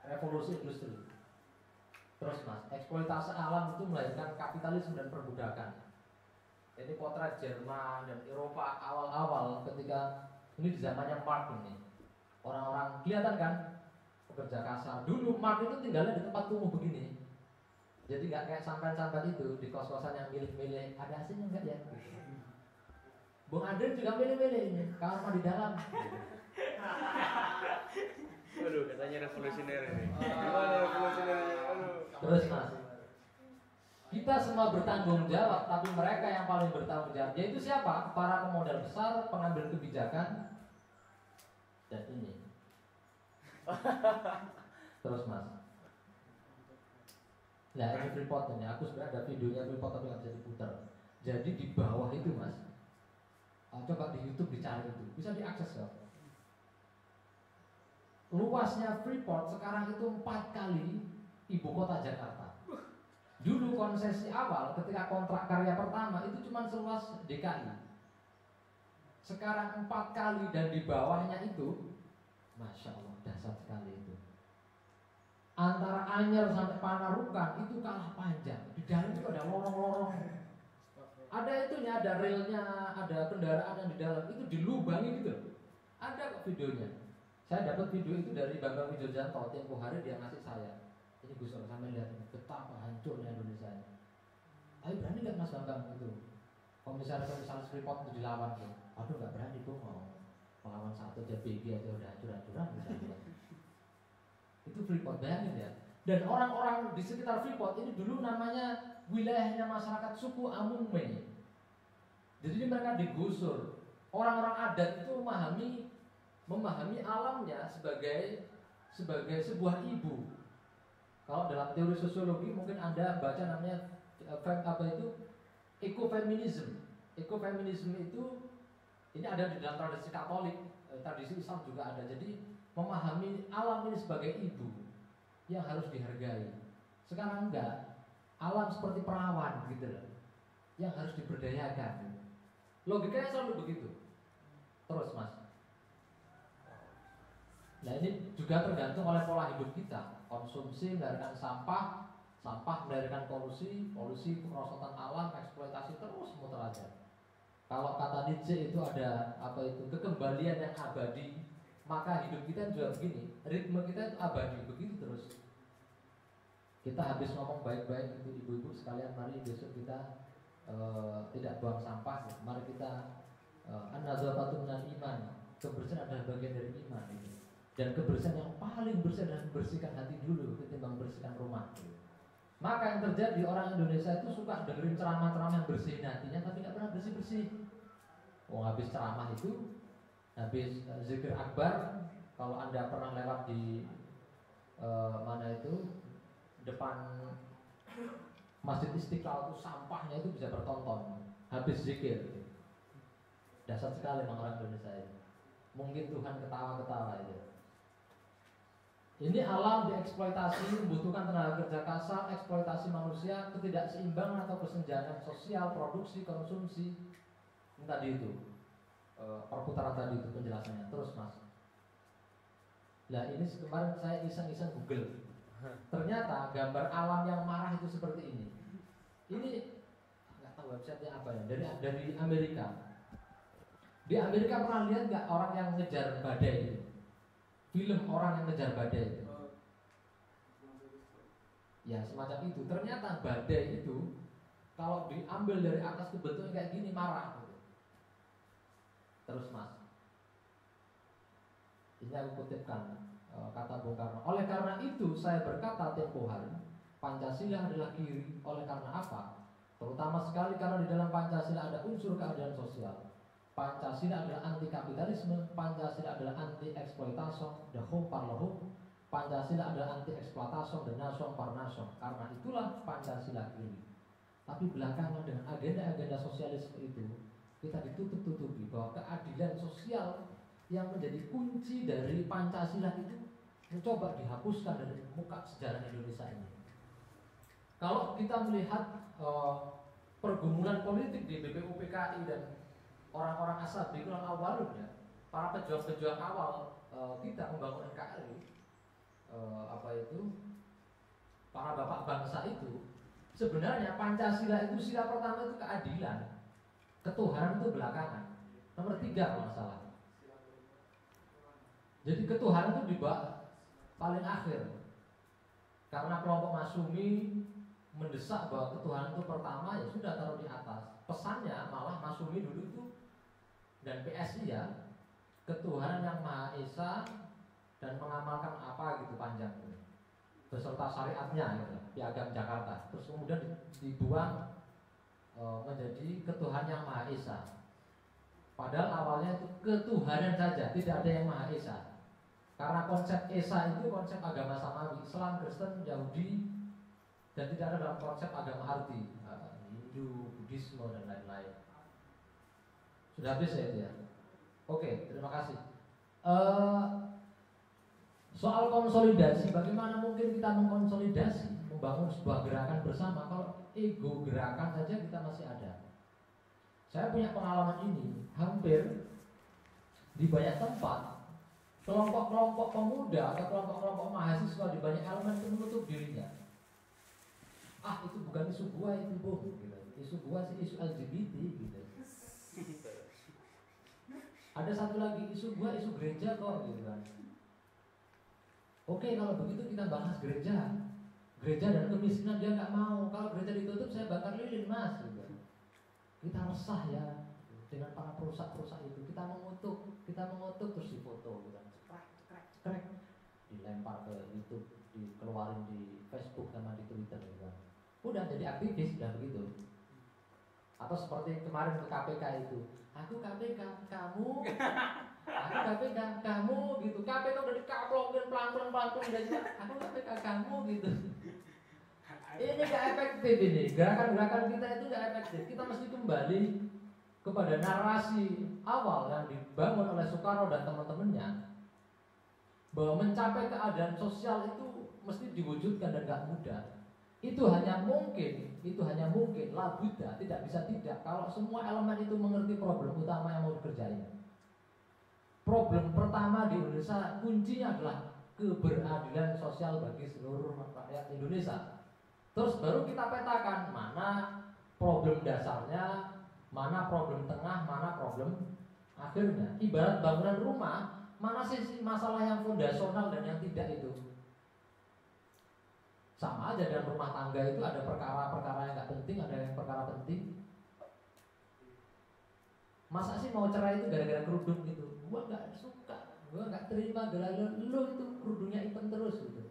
revolusi industri. Terus mas, eksploitasi alam itu melahirkan kapitalisme dan perbudakan. Ini potret Jerman dan Eropa awal-awal ketika ini di zamannya Marx ini. Orang-orang kelihatan kan pekerja kasar. Dulu Marx itu tinggalnya di tempat kumuh begini. Jadi nggak kayak sampan-sampan itu di kos-kosan yang milih-milih. Ada hasilnya nggak ya? Bung Adrian juga milih-milih ini. Kamar mandi dalam. Waduh, katanya revolusioner ini. Gimana revolusionernya? Aduh. Terus mas, kita semua bertanggung jawab, tapi mereka yang paling bertanggung jawab yaitu siapa? Para pemodal besar, pengambil kebijakan, dan ini. Terus mas. Nah ini Freeport ini, aku sebenarnya ada videonya Freeport tapi nggak bisa diputar. Jadi di bawah itu mas, coba di YouTube dicari itu, bisa diakses ya. Luasnya Freeport sekarang itu 4 kali ibu kota Jakarta. Dulu konsesi awal ketika kontrak karya pertama itu cuma seluas DKI. Sekarang 4 kali dan di bawahnya itu, masya Allah dahsyat sekali itu. Antara Anyer sampai Panarukan itu kalah panjang. Di dalam itu ada lorong-lorong. Ada itunya, ada relnya, ada kendaraan yang di dalam itu dilubangi gitu. Ada kok videonya. Saya dapat video itu dari Bambang Wijojanto, tempo hari dia ngasih saya. Ini Gus Dur sampai lihat betapa hancurnya Indonesia ini. Ayo berani nggak Mas Bambang itu? Komisaris Freeport itu dilawan tuh. Aduh nggak berani tuh mau melawan satu aja BG aja udah hancur-hancuran misalnya. Itu Freeport, bayangin ya. Dan orang-orang di sekitar Freeport ini dulu namanya wilayahnya masyarakat suku Amume. Jadi mereka digusur. Orang-orang adat itu memahami alamnya sebagai sebuah ibu. Kalau dalam teori sosiologi mungkin Anda baca namanya ekofeminisme. Ekofeminisme itu ini ada di dalam tradisi Katolik, tradisi Islam juga ada. Jadi memahami alam ini sebagai ibu yang harus dihargai. Sekarang enggak, alam seperti perawan gitu loh, yang harus diberdayakan. Logikanya selalu begitu. Terus mas. Nah ini juga tergantung oleh pola hidup kita. Konsumsi melahirkan sampah, sampah melahirkan polusi, polusi kemerosotan alam, eksploitasi terus muter aja. Kalau kata Nietzsche itu ada apa itu kekembalian yang abadi, maka hidup kita juga begini. Ritme kita itu abadi begitu terus. Kita habis ngomong baik-baik itu ibu-ibu sekalian, mari besok kita tidak buang sampah. Mari kita an-nadzafatu minal iman. Kebersihan adalah bagian dari iman itu. Dan kebersihan yang paling bersih adalah membersihkan hati dulu ketimbang membersihkan rumah. Maka yang terjadi orang Indonesia itu suka dengerin ceramah-ceramah yang bersihin hatinya tapi nggak pernah bersih-bersih. Habis ceramah itu, habis zikir akbar, kalau Anda pernah lewat di mana itu depan Masjid Istiqlal itu sampahnya itu bisa bertonton. Habis zikir, dahsyat sekali memang orang Indonesia ini. Mungkin Tuhan ketawa-ketawa itu. Ini alam dieksploitasi, membutuhkan tenaga kerja kasar, eksploitasi manusia, ketidakseimbangan atau kesenjangan sosial, produksi, konsumsi. Ini tadi itu perputaran tadi itu penjelasannya. Terus mas. Nah ini kemarin saya iseng-iseng Google. Ternyata gambar alam yang marah itu seperti ini. Ini nggak tahu websitenya apa ya. Dari Amerika. Di Amerika pernah lihat nggak orang yang ngejar badai itu? Film orang yang ngejar badai itu. Ya semacam itu. Ternyata badai itu kalau diambil dari atas itu bentuknya kayak gini, marah gitu. Terus mas, ini aku kutipkan kata Bung Karno. Oleh karena itu saya berkata tempo hari, Pancasila adalah kiri. Oleh karena apa? Terutama sekali karena di dalam Pancasila ada unsur keadilan sosial. Pancasila adalah anti kapitalisme, Pancasila adalah anti eksploitasi, the home par le home. Pancasila adalah anti eksploitasi, the nation par nation. Karena itulah Pancasila kiri. Tapi belakangan dengan agenda-agenda sosialisme itu kita ditutup-tutupi bahwa keadilan sosial yang menjadi kunci dari Pancasila itu mencoba dihapuskan dari muka sejarah Indonesia ini. Kalau kita melihat pergumulan politik di BPUPKI dan orang-orang As-Sabiqun al-Awwalun ya, para pejuang-pejuang awal kita membangun NKRI, para bapak bangsa itu, sebenarnya Pancasila itu sila pertama itu keadilan, ketuhanan itu belakangan, nomor 3 kalau nggak salah. Jadi ketuhanan itu di paling akhir, karena kelompok Masyumi mendesak bahwa ketuhanan itu pertama, ya sudah taruh di atas. Pesannya malah Masyumi dulu itu dan PSI ya, ketuhanan yang Maha Esa dan mengamalkan apa gitu panjang itu. beserta syariatnya gitu, Piagam Jakarta. Terus kemudian dibuang menjadi ketuhanan yang Maha Esa. Padahal awalnya itu ketuhanan saja, tidak ada yang Maha Esa. Karena konsep Esa itu konsep agama samawi, Islam, Kristen, Yahudi, dan tidak ada dalam konsep agama arti Hindu, Buddhisme dan lain-lain. Sudah habis ya itu ya. Oke, terima kasih. Soal konsolidasi, bagaimana mungkin kita mengkonsolidasi, membangun sebuah gerakan bersama kalau ego gerakan saja kita masih ada. Saya punya pengalaman ini, hampir di banyak tempat kelompok-kelompok pemuda atau kelompok-kelompok mahasiswa di banyak elemen itu menutup dirinya. Itu bukan isu gua itu bu, gitu. Isu gua sih isu LGBT gitu. Ada satu lagi isu gua isu gereja kok gitu kan. Oke, kalau begitu kita bahas gereja dan kemiskinan dia nggak mau. Kalau gereja ditutup saya bakar lilin mas gitu. Kita resah ya dengan para perusak-perusak itu. Kita mengutuk terus difoto gitu. Cekrek dilempar ke YouTube, dikeluarin di Facebook sama di Twitter gitu kan. Udah jadi aktivis, udah begitu. Atau seperti kemarin ke KPK itu, aku KPK, kamu, aku KPK, kamu gitu. KPK udah dikaplokin pelan-pelan udah juga, aku KPK, kamu gitu. Ini gak efektif ini, gerakan-gerakan kita itu gak efektif. Kita mesti kembali kepada narasi awal yang dibangun oleh Soekarno dan teman-temannya, bahwa mencapai keadaan sosial itu mesti diwujudkan dan gak mudah. Itu hanya mungkin la budda, tidak bisa tidak kalau semua elemen itu mengerti problem utama yang mau dikerjain. Problem pertama di Indonesia kuncinya adalah keberadilan sosial bagi seluruh rakyat Indonesia. Terus baru kita petakan mana problem dasarnya, mana problem tengah, mana problem akhirnya. Ibarat bangunan rumah, mana sih masalah yang fondasional dan yang tidak itu. Sama aja dalam rumah tangga itu ada perkara-perkara yang gak penting, ada yang perkara penting. Masa sih mau cerai itu gara-gara kerudung gitu? Gua gak suka, gua gak terima gara-gara lu itu kerudungnya hitam terus gitu.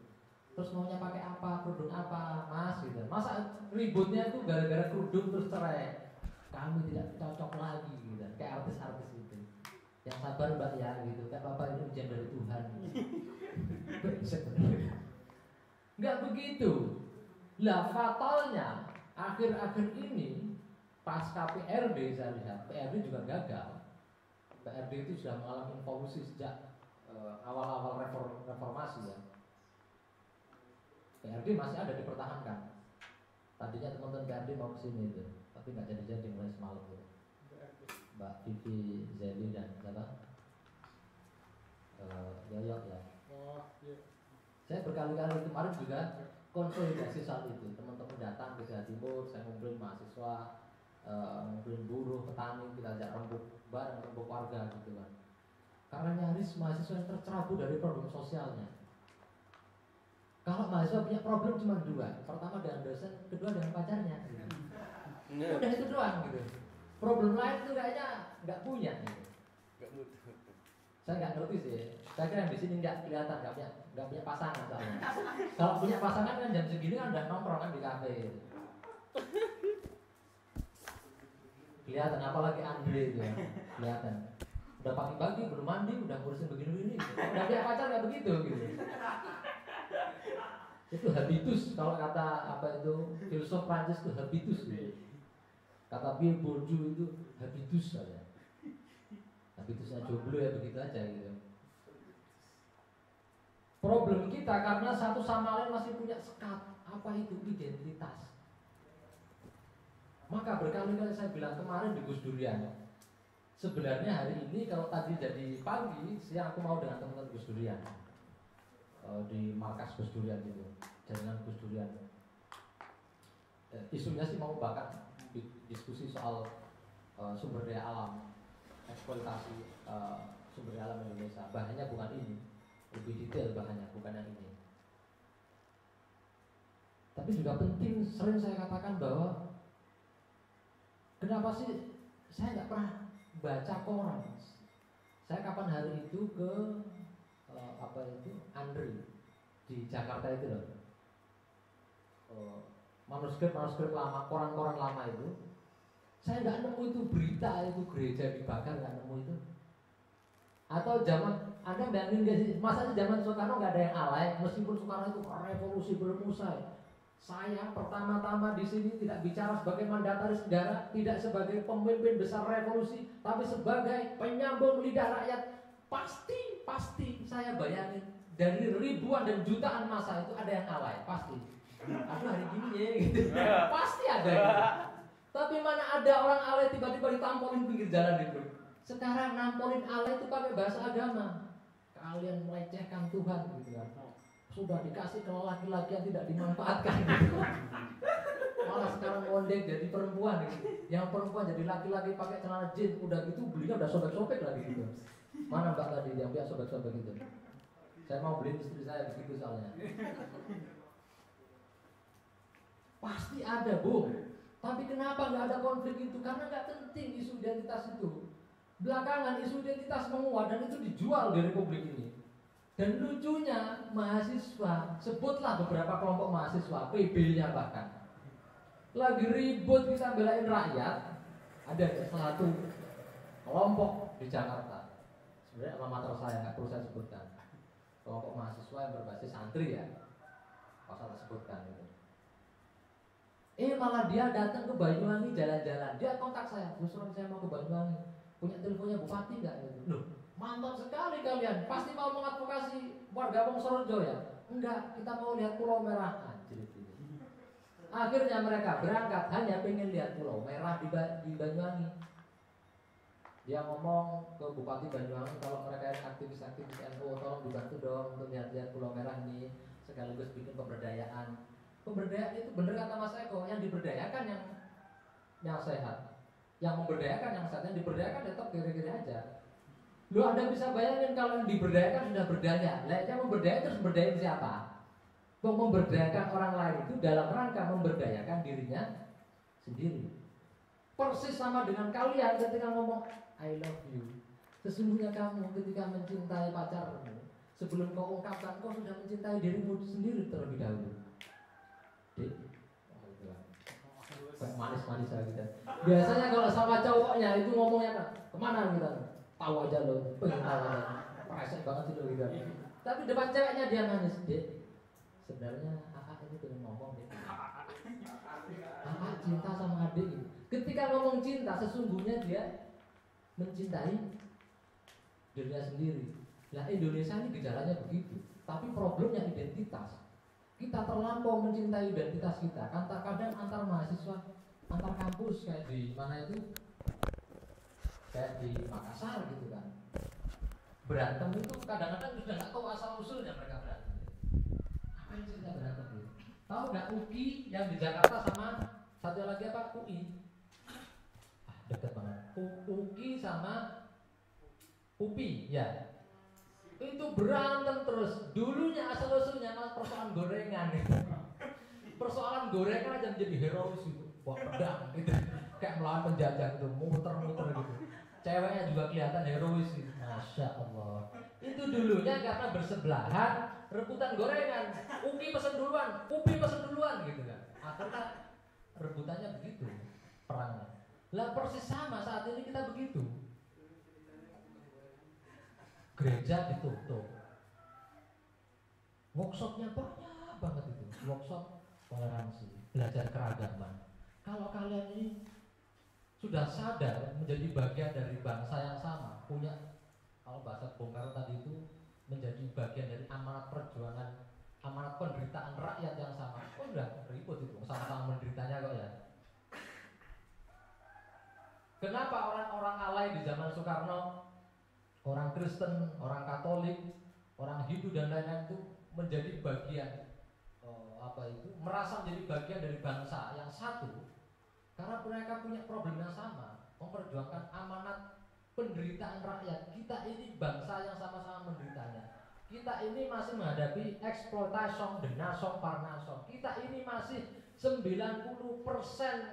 Terus maunya pakai apa, kerudung apa, mas gitu. Masa ributnya itu gara-gara kerudung terus cerai? Kami tidak cocok lagi gitu. Kayak artis-artis gitu. Yang sabar mbak ya gitu. Kayak bapak ini ujian dari Tuhan. Enggak begitu. Lah fatalnya akhir-akhir ini pasca PRD saya lihat PRD juga gagal. PRD itu sudah mengalami evolusi sejak awal-awal reformasi ya. PRD masih ada dipertahankan. Tadinya teman-teman PRD mau kesini itu, tapi nggak jadi mulai semalam itu. Mbak Vivi Zeli dan siapa? Yoyok ya. Saya berkali-kali kemarin juga konsolidasi saat itu. Teman-teman datang ke Jawa Timur, saya ngumpulin mahasiswa, ngumpulin buruh, petani, kita ajak rembuk bareng, rembuk warga gitu kan. Karena nyaris mahasiswa yang tercerabut dari problem sosialnya. Kalau mahasiswa punya problem cuma dua, pertama dengan dosen, kedua dengan pacarnya. Gitu. Udah itu doang gitu. Problem lain itu kayaknya nggak punya. Gitu. Saya nggak ngerti sih. Saya kira yang di sini nggak kelihatan, nggak punya pasangan soalnya. Kalau punya pasangan kan jam segini kan udah nongkrong kan di kafe. Gitu. Kelihatan, apalagi Andre itu ya, kelihatan. Udah pagi-pagi belum mandi, udah ngurusin begini-begini. Gitu. Udah punya pacar nggak begitu gitu. Itu habitus, kalau kata apa itu filsuf Prancis itu habitus gitu. Kata Pierre Bourdieu itu habitus saja. Habitusnya jomblo ya begitu aja gitu. Problem kita karena satu sama lain masih punya sekat. Apa itu identitas? Maka berkali-kali saya bilang kemarin di Gus Durian, sebenarnya hari ini kalau tadi jadi pagi, siang aku mau dengan teman-teman Gus Durian di markas Gus Durian itu, jaringan Gus Durian. Isunya sih mau bakar diskusi soal sumber daya alam, eksploitasi sumber daya alam Indonesia. Bahannya bukan ini, lebih detail bahannya, bukan yang ini. Tapi juga penting, sering saya katakan bahwa kenapa sih saya nggak pernah baca koran? Saya kapan hari itu ke Andri di Jakarta itu loh, manuskrip lama, koran-koran lama itu, saya nggak nemu itu berita itu gereja dibakar, nggak nemu itu. Atau zaman Anda bayangin nggak sih, masa zaman Soekarno nggak ada yang alay, meskipun Soekarno itu revolusi belum usai. Saya pertama-tama di sini tidak bicara sebagai mandataris negara, tidak sebagai pemimpin besar revolusi, tapi sebagai penyambung lidah rakyat. Pasti saya bayangin dari ribuan dan jutaan masa itu ada yang alay, pasti. Aduh hari gini ya, gitu. Pasti ada. Gitu. Tapi mana ada orang alay tiba-tiba ditampolin pinggir jalan itu. Sekarang nampolin alay itu pakai bahasa agama. Kalian melecehkan Tuhan, gitu kan. Sudah dikasih ke laki-laki yang tidak dimanfaatkan gitu. Malah sekarang ondek jadi perempuan gitu. Yang perempuan jadi laki-laki pakai celana jeans, udah gitu belinya udah sobek-sobek lagi gitu. Mana mbak tadi yang biasa sobek-sobek gitu? Saya mau beli istri saya begitu soalnya. Pasti ada, Bu. Tapi kenapa nggak ada konflik itu? Karena nggak penting isu identitas itu. Belakangan isu identitas menguat dan itu dijual di Republik ini. Dan lucunya mahasiswa, sebutlah beberapa kelompok mahasiswa, PB-nya bahkan, lagi ribut kita belain rakyat. Ada satu kelompok di Jakarta, sebenarnya alma mater saya nggak perlu saya sebutkan, kelompok mahasiswa yang berbasis santri ya, pasal sebutkan itu. Malah dia datang ke Banyuwangi jalan-jalan, dia kontak saya, Gus Ron saya mau ke Banyuwangi, punya teleponnya bupati nggak? Loh, mantap sekali kalian, pasti mau mengadvokasi warga Wonosorejo ya? Enggak, kita mau lihat Pulau Merah. Anjir itu. Akhirnya mereka berangkat hanya pengen lihat Pulau Merah di Banyuwangi. Dia ngomong ke Bupati Banyuwangi, kalau mereka aktivis-aktivis NU tolong dibantu dong untuk lihat-lihat Pulau Merah ini, sekaligus bikin pemberdayaan. Pemberdayaan itu bener kata Mas Eko, yang diberdayakan yang sehat, yang memberdayakan yang sehat, yang diberdayakan tetap kiri-kiri aja. Lu Anda bisa bayangin kalau yang diberdayakan sudah berdaya, yang memberdayakan terus memberdayakan siapa? Memberdayakan orang lain itu dalam rangka memberdayakan dirinya sendiri. Persis sama dengan kalian ketika ngomong I love you. Sesungguhnya kamu ketika mencintai pacarmu, sebelum kau ungkapkan, kau sudah mencintai dirimu sendiri terlebih dahulu. Manis-manis lagi kita. Biasanya kalau sama cowoknya itu ngomongnya kan, kemana kita? Tahu aja lo, pengen tahu aja. Presek banget sih lo gitu. Tapi depan ceweknya dia manis, Dek. Sebenarnya kakak ini pengen ngomong deh. Kakak cinta sama adik ini. Ketika ngomong cinta, sesungguhnya dia mencintai dirinya sendiri. Nah Indonesia ini gejalanya begitu. Tapi problemnya identitas. Kita terlampau mencintai identitas kita. Kadang antar mahasiswa, antar kampus kayak di mana itu, kayak di Makassar gitu kan. Berantem itu kadang-kadang sudah nggak tahu asal usulnya mereka berantem. Apa yang cerita berantem itu? Tahu nggak UGI yang di Jakarta sama satu lagi apa UI? Dekat banget. UGI sama UPI ya. Itu berantem terus. Dulunya asal-usulnya persoalan gorengan itu. Persoalan gorengan aja menjadi herois itu. Wah pedang gitu. Kayak melawan penjajah itu, muter-muter gitu. Ceweknya juga kelihatan herois gitu. Masya Allah. Itu dulunya karena bersebelahan rebutan gorengan. Uki pesen duluan, Upi pesen duluan gitu kan. Akhirnya rebutannya begitu perangnya. Lah persis sama saat ini kita begitu. Gereja ditutup, workshopnya banyak banget itu, workshop toleransi, belajar keragaman. Kalau kalian ini sudah sadar menjadi bagian dari bangsa yang sama, punya, kalau bahasa Bung Karno tadi itu, menjadi bagian dari amanat perjuangan, amanat penderitaan rakyat yang sama. Oh udah ribut itu, sama-sama menderitanya kok ya. Kenapa orang-orang alay di zaman Soekarno, orang Kristen, orang Katolik, orang Hindu dan lain-lain itu menjadi bagian merasa menjadi bagian dari bangsa yang satu karena mereka punya problem yang sama, memperjuangkan amanat penderitaan rakyat. Kita ini bangsa yang sama-sama menderitanya. Kita ini masih menghadapi eksploitasi denasong parnasong. Kita ini masih 90%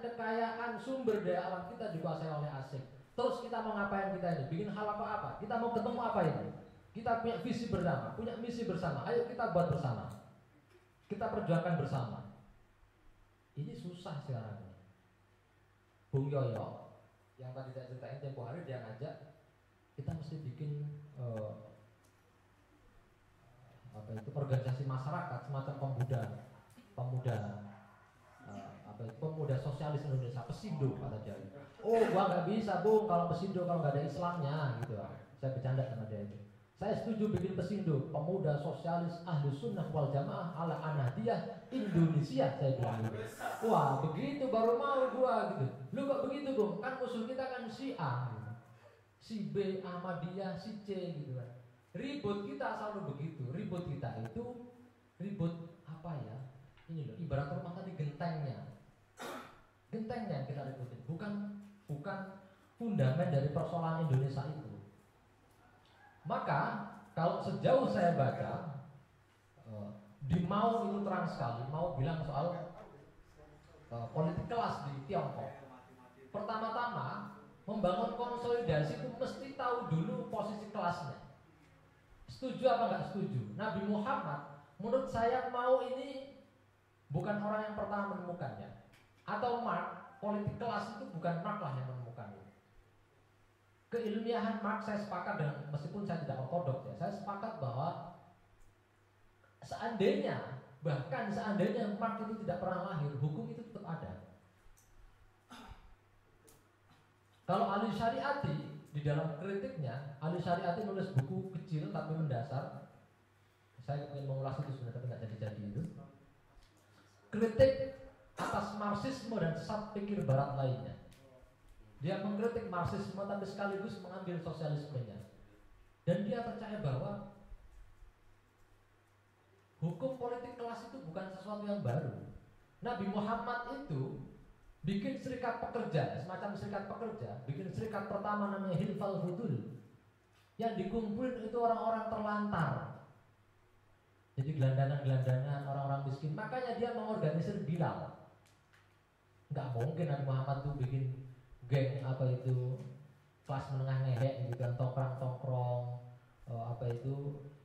kekayaan sumber daya alam kita dikuasai oleh asing. Terus kita mau ngapain kita ini? Bikin hal apa-apa? Kita mau ketemu apa ini? Kita punya visi bersama, punya misi bersama. Ayo kita buat bersama. Kita perjuangkan bersama. Ini susah sekarang ini. Bung Yoyo yang tadi saya ceritain tempo hari dia ngajak kita mesti bikin organisasi masyarakat semacam pemuda sosialis Indonesia, Pesindo kata dia. Oh, gua nggak bisa Bung kalau Pesindo kalau nggak ada Islamnya gitu. Saya bercanda sama dia itu. Saya setuju bikin Pesindo, pemuda sosialis ahlu sunnah wal jamaah ala Ahmadiyah Indonesia, saya bilang gitu. Wah begitu baru mau gua gitu. Lu kok begitu Bung? Kan musuh kita kan si A gitu. Si B Ahmadiyah, si C gitu kan. Ribut kita selalu begitu. Ribut kita itu ribut apa ya? Ini loh, ibarat rumah tadi gentengnya yang kita ributin, bukan fundamen dari persoalan Indonesia itu. Maka kalau sejauh saya baca di Mao itu terang sekali, Mao bilang soal politik kelas di Tiongkok. Pertama-tama membangun konsolidasi itu mesti tahu dulu posisi kelasnya. Setuju apa nggak setuju? Nabi Muhammad menurut saya Mao ini bukan orang yang pertama menemukannya. Atau Marx, politik kelas itu bukan Marx lah yang menemukannya. Keilmiahan Marx saya sepakat dengan, meskipun saya tidak ortodoks ya, saya sepakat bahwa bahkan seandainya Marx itu tidak pernah lahir, hukum itu tetap ada. Kalau Ali Syariati di dalam kritiknya, Ali Syariati nulis buku kecil tapi mendasar. Saya ingin mengulas itu sebenarnya tapi nggak jadi itu. Kritik atas Marxisme dan sesat pikir Barat lainnya. Dia mengkritik Marxisme tapi sekaligus mengambil sosialismenya. Dan dia percaya bahwa hukum politik kelas itu bukan sesuatu yang baru. Nabi Muhammad itu bikin serikat pekerja, semacam serikat pekerja, bikin serikat pertama namanya Hilfal Fudul. Yang dikumpulin itu orang-orang terlantar. Jadi gelandangan-gelandangan orang-orang miskin. Makanya dia mengorganisir Bilal. Nggak mungkin Nabi Muhammad tuh bikin geng kelas menengah ngehek gitu kan, tongkrong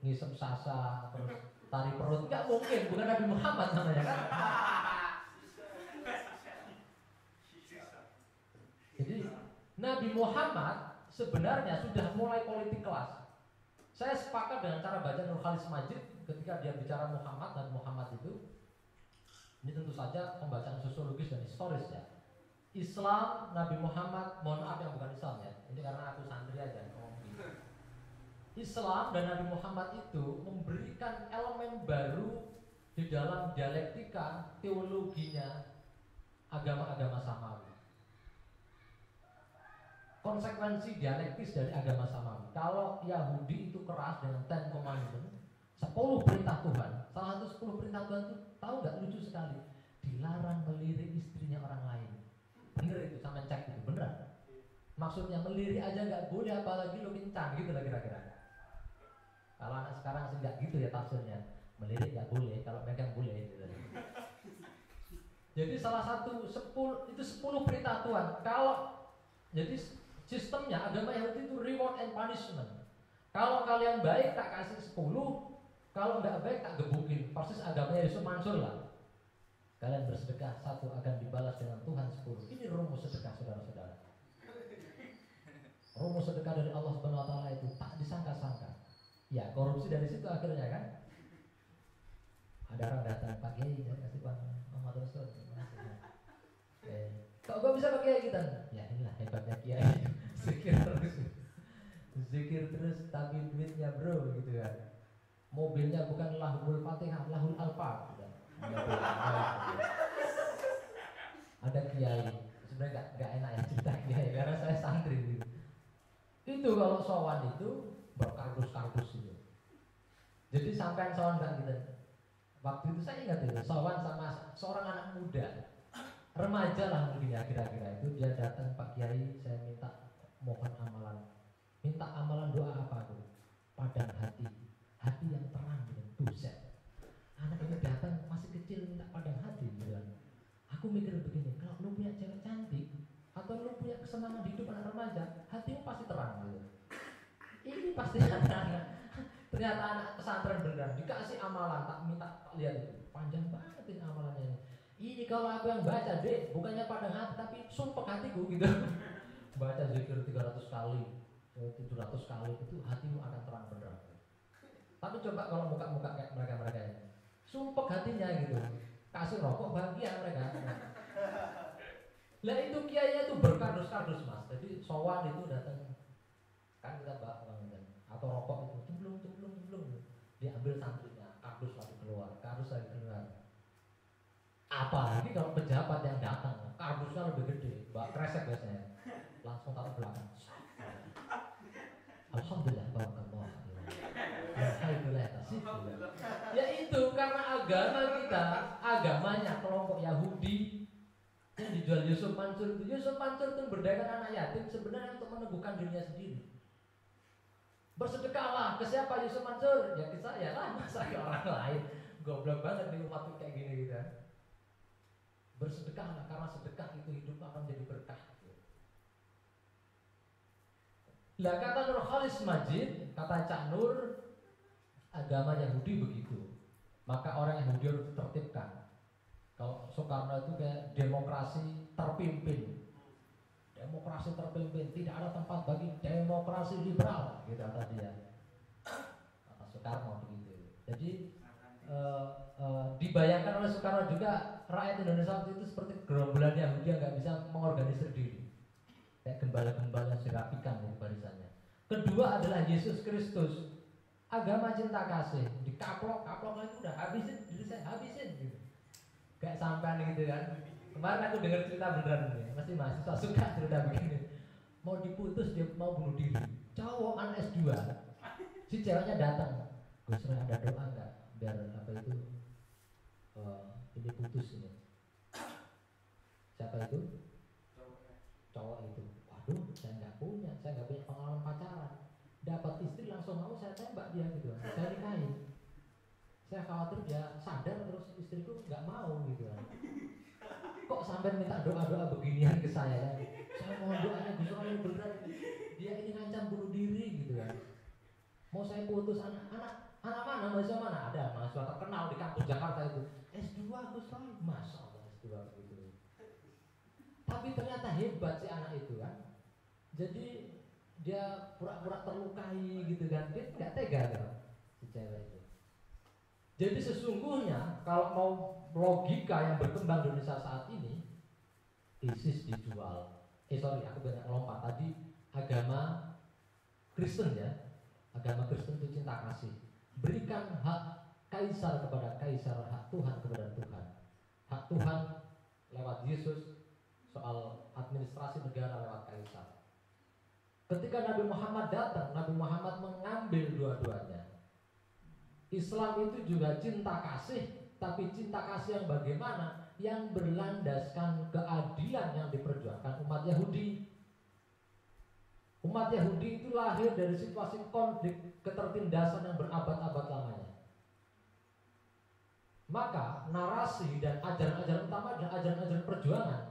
ngisep sasa terus tari perut. Nggak mungkin, bukan Nabi Muhammad namanya kan. Jadi Nabi Muhammad sebenarnya sudah mulai politik kelas. Saya sepakat dengan cara baca Nur Khalis Majid ketika dia bicara Muhammad dan Muhammad itu. Ini tentu saja pembacaan sosiologis dan historis ya. Islam, Nabi Muhammad, mohon maaf yang bukan Islam ya. Ini karena aku santri aja ngomong gitu. Islam dan Nabi Muhammad itu memberikan elemen baru di dalam dialektika teologinya agama-agama samawi. Konsekuensi dialektis dari agama samawi. Kalau Yahudi itu keras dengan Ten Commandments, 10 perintah Tuhan. Salah satu 10 perintah Tuhan itu tahu nggak, lucu sekali. Dilarang melirik istrinya orang lain. Bener itu, sama cek itu, bener. Maksudnya melirik aja nggak boleh, apalagi lo kencan gitu lah kira-kira. Kalau anak sekarang sih nggak gitu ya tafsirnya. Melirik nggak boleh, kalau megang boleh gitu. Jadi salah satu 10 perintah Tuhan. Jadi sistemnya agama Yahudi itu reward and punishment. Kalau kalian baik tak kasih 10, kalau nggak baik tak gebukin. Persis agamanya Yusuf Mansur lah. Kalian bersedekah 1 akan dibalas dengan Tuhan 10. Ini rumus sedekah saudara-saudara. Rumus sedekah dari Allah Subhanahu Wa Taala itu tak disangka-sangka. Ya korupsi dari situ akhirnya kan. Ada orang datang, Pak Kiai saya kasih Pak Muhammad Rasul. Kok gue bisa pakai kita? Ya inilah hebatnya Kiai. Zikir terus tapi duitnya bro gitu kan. Mobilnya bukan lahul Fatihah, lahul alfa. Ada kiai, sebenarnya nggak enak ya cerita kiai karena saya santri gitu. Itu kalau sowan itu berkardus-kardus itu. Jadi sampai sowan nggak gitu. Waktu itu saya ingat itu sowan sama seorang anak muda, remaja lah mungkin ya kira-kira itu. Dia datang, Pak Kiai saya minta mohon amalan. Minta amalan doa apa tuh? Padang hati yang terang gitu. Buset. Anak ini datang masih kecil minta padang hati gitu kan. Aku mikir begini, kalau lu punya cewek cantik atau lu punya kesenangan hidup anak remaja, hatimu pasti terang gitu. Ini pasti anak-anak. Ternyata anak pesantren beneran dikasih amalan, tak minta lihat itu. Panjang banget ini amalannya ini. Ini kalau aku yang baca, Dek, bukannya pada hati tapi sumpah hatiku gitu. Baca zikir 300 kali, 700 kali itu hatimu akan terang benderang. Tapi coba kalau muka-muka kayak mereka-mereka ini, sumpah hatinya gitu. Kasih rokok bahagia mereka. Lah itu kiainya itu berkardus-kardus Mas. Jadi sowan itu datang kan kita bang atau rokok itu cemplung diambil santrinya, kardus lagi keluar, kardus lagi keluar. Apalagi kalau pejabat yang datang, kardusnya lebih gede, mbak kresek biasanya, langsung taruh belakang. Alhamdulillah, barakallah. Alhamdulillah, tasik. Ya itu karena agama kita, agamanya kelompok Yahudi yang dijual Yusuf Mansur itu. Yusuf Mansur itu berdayakan anak yatim sebenarnya untuk meneguhkan dirinya sendiri. Bersedekahlah ke siapa Yusuf Mansur? Ya ke saya lah, masa ke orang lain. Goblok banget nih umat kayak gini gitu. Bersedekahlah karena sedekah itu hidup akan menjadi berkah. Lah kata Nur Khalis Majid, kata Cak Nur, agama Yahudi begitu. Maka orang Yahudi harus tertibkan. Kalau Soekarno itu kayak demokrasi terpimpin. Demokrasi terpimpin, tidak ada tempat bagi demokrasi liberal, gitu kata dia. Kata Soekarno begitu. Jadi dibayangkan oleh Soekarno juga rakyat Indonesia waktu itu seperti gerombolan Yahudi yang nggak bisa mengorganisir diri, kayak gembala-gembala yang dirapikan ya, barisannya. Kedua adalah Yesus Kristus, agama cinta kasih, dikaplok lagi udah habisin diri saya, habisin gitu. Kayak sampean gitu kan. Kemarin aku dengar cerita beneran nih, masih mahasiswa suka cerita begini. Mau diputus dia mau bunuh diri. Cowok anak S2, si ceweknya datang. Gus Roy ada doa nggak biar apa itu ini putus ini? Siapa itu? Cowok itu. Waduh, saya nggak punya pengalaman pacaran. Dapat istri langsung mau saya tembak dia gitu, saya nikahin. Saya khawatir dia sadar terus istriku nggak mau gitu kan. Kok sampai minta doa-doa beginian ke saya kan? Saya mohon doanya Gus Roy beneran. Dia ini ngancam bunuh diri gitu kan. Mau saya putus anak mana? Mahasiswa mana? Ada mahasiswa terkenal di kampus Jakarta itu. S2 Gus Roy, Masya Allah S2 gitu. Tapi ternyata hebat si anak itu kan. Jadi dia pura-pura terlukai gitu kan. Dia nggak tega kan si cewek itu. Jadi sesungguhnya kalau mau logika yang berkembang di Indonesia saat ini, ISIS dijual. Aku banyak lompat tadi. Agama Kristen ya, agama Kristen itu cinta kasih. Berikan hak kaisar kepada kaisar, hak Tuhan kepada Tuhan. Hak Tuhan lewat Yesus, soal administrasi negara lewat kaisar. Ketika Nabi Muhammad datang, Nabi Muhammad mengambil dua-duanya. Islam itu juga cinta kasih, tapi cinta kasih yang bagaimana? Yang berlandaskan keadilan yang diperjuangkan umat Yahudi. Umat Yahudi itu lahir dari situasi konflik ketertindasan yang berabad-abad lamanya. Maka narasi dan ajaran-ajaran utama adalah ajaran-ajaran perjuangan.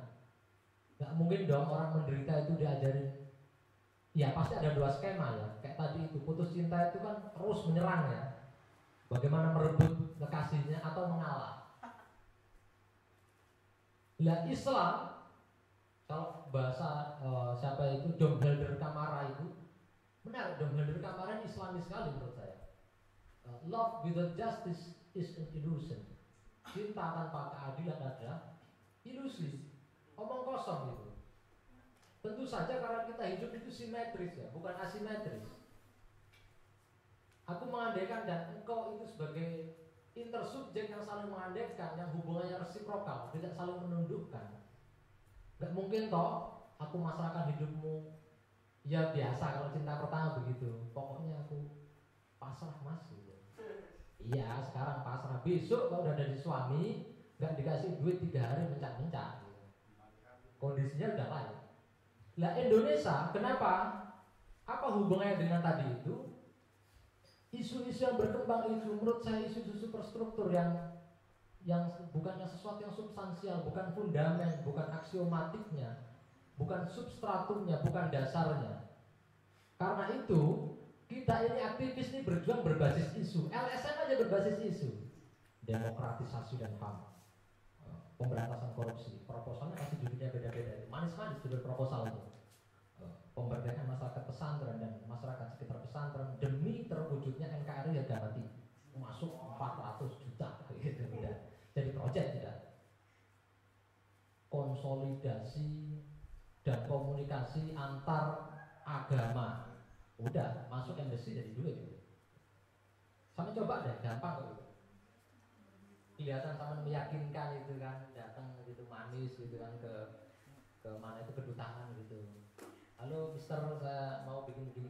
Gak mungkin dong orang menderita itu diajarin. Ya pasti ada dua skema ya. Kayak tadi itu putus cinta itu kan terus menyerang ya. Bagaimana merebut kekasihnya atau mengalah. Lah Islam, kalau bahasa siapa itu Dom Helder Camara itu benar. Dom Helder Camara ini Islamis sekali menurut saya. Love without justice is an illusion. Cinta tanpa keadilan adalah ilusi, omong kosong gitu. Tentu saja karena kita hidup itu simetris ya, bukan asimetris. Aku mengandaikan dan engkau itu sebagai intersubjek yang saling mengandaikan, yang hubungannya resiprokal, tidak saling menundukkan. Gak mungkin toh aku masrahkan hidupmu. Ya biasa kalau cinta pertama begitu. Pokoknya aku pasrah mas gitu. Iya sekarang pasrah. Besok kalau udah jadi suami gak dikasih duit 3 hari mencak-mencak gitu. Kondisinya udah lain. Lah Indonesia kenapa? Apa hubungannya dengan tadi itu? Isu-isu yang berkembang itu menurut saya isu-isu superstruktur yang bukannya sesuatu yang substansial, bukan fundamen, bukan aksiomatiknya, bukan substratumnya, bukan dasarnya. Karena itu kita ini aktivis ini berjuang berbasis isu. LSM aja berbasis isu, demokratisasi dan HAM. pemberantasan korupsi. Proposalnya pasti judulnya beda-beda. Manis-manis judul proposal itu. Pemberdayaan masyarakat pesantren dan masyarakat sekitar pesantren demi terwujudnya NKRI harga mati. Masuk 400 juta gitu udah. Jadi proyek tidak. Konsolidasi dan komunikasi antar agama. Udah masuk embassy jadi duit gitu. Sama coba deh, gampang kok itu. Kelihatan sama meyakinkan itu kan, datang gitu manis gitu kan ke mana itu kedutaan gitu. Halo Mister, saya mau bikin gini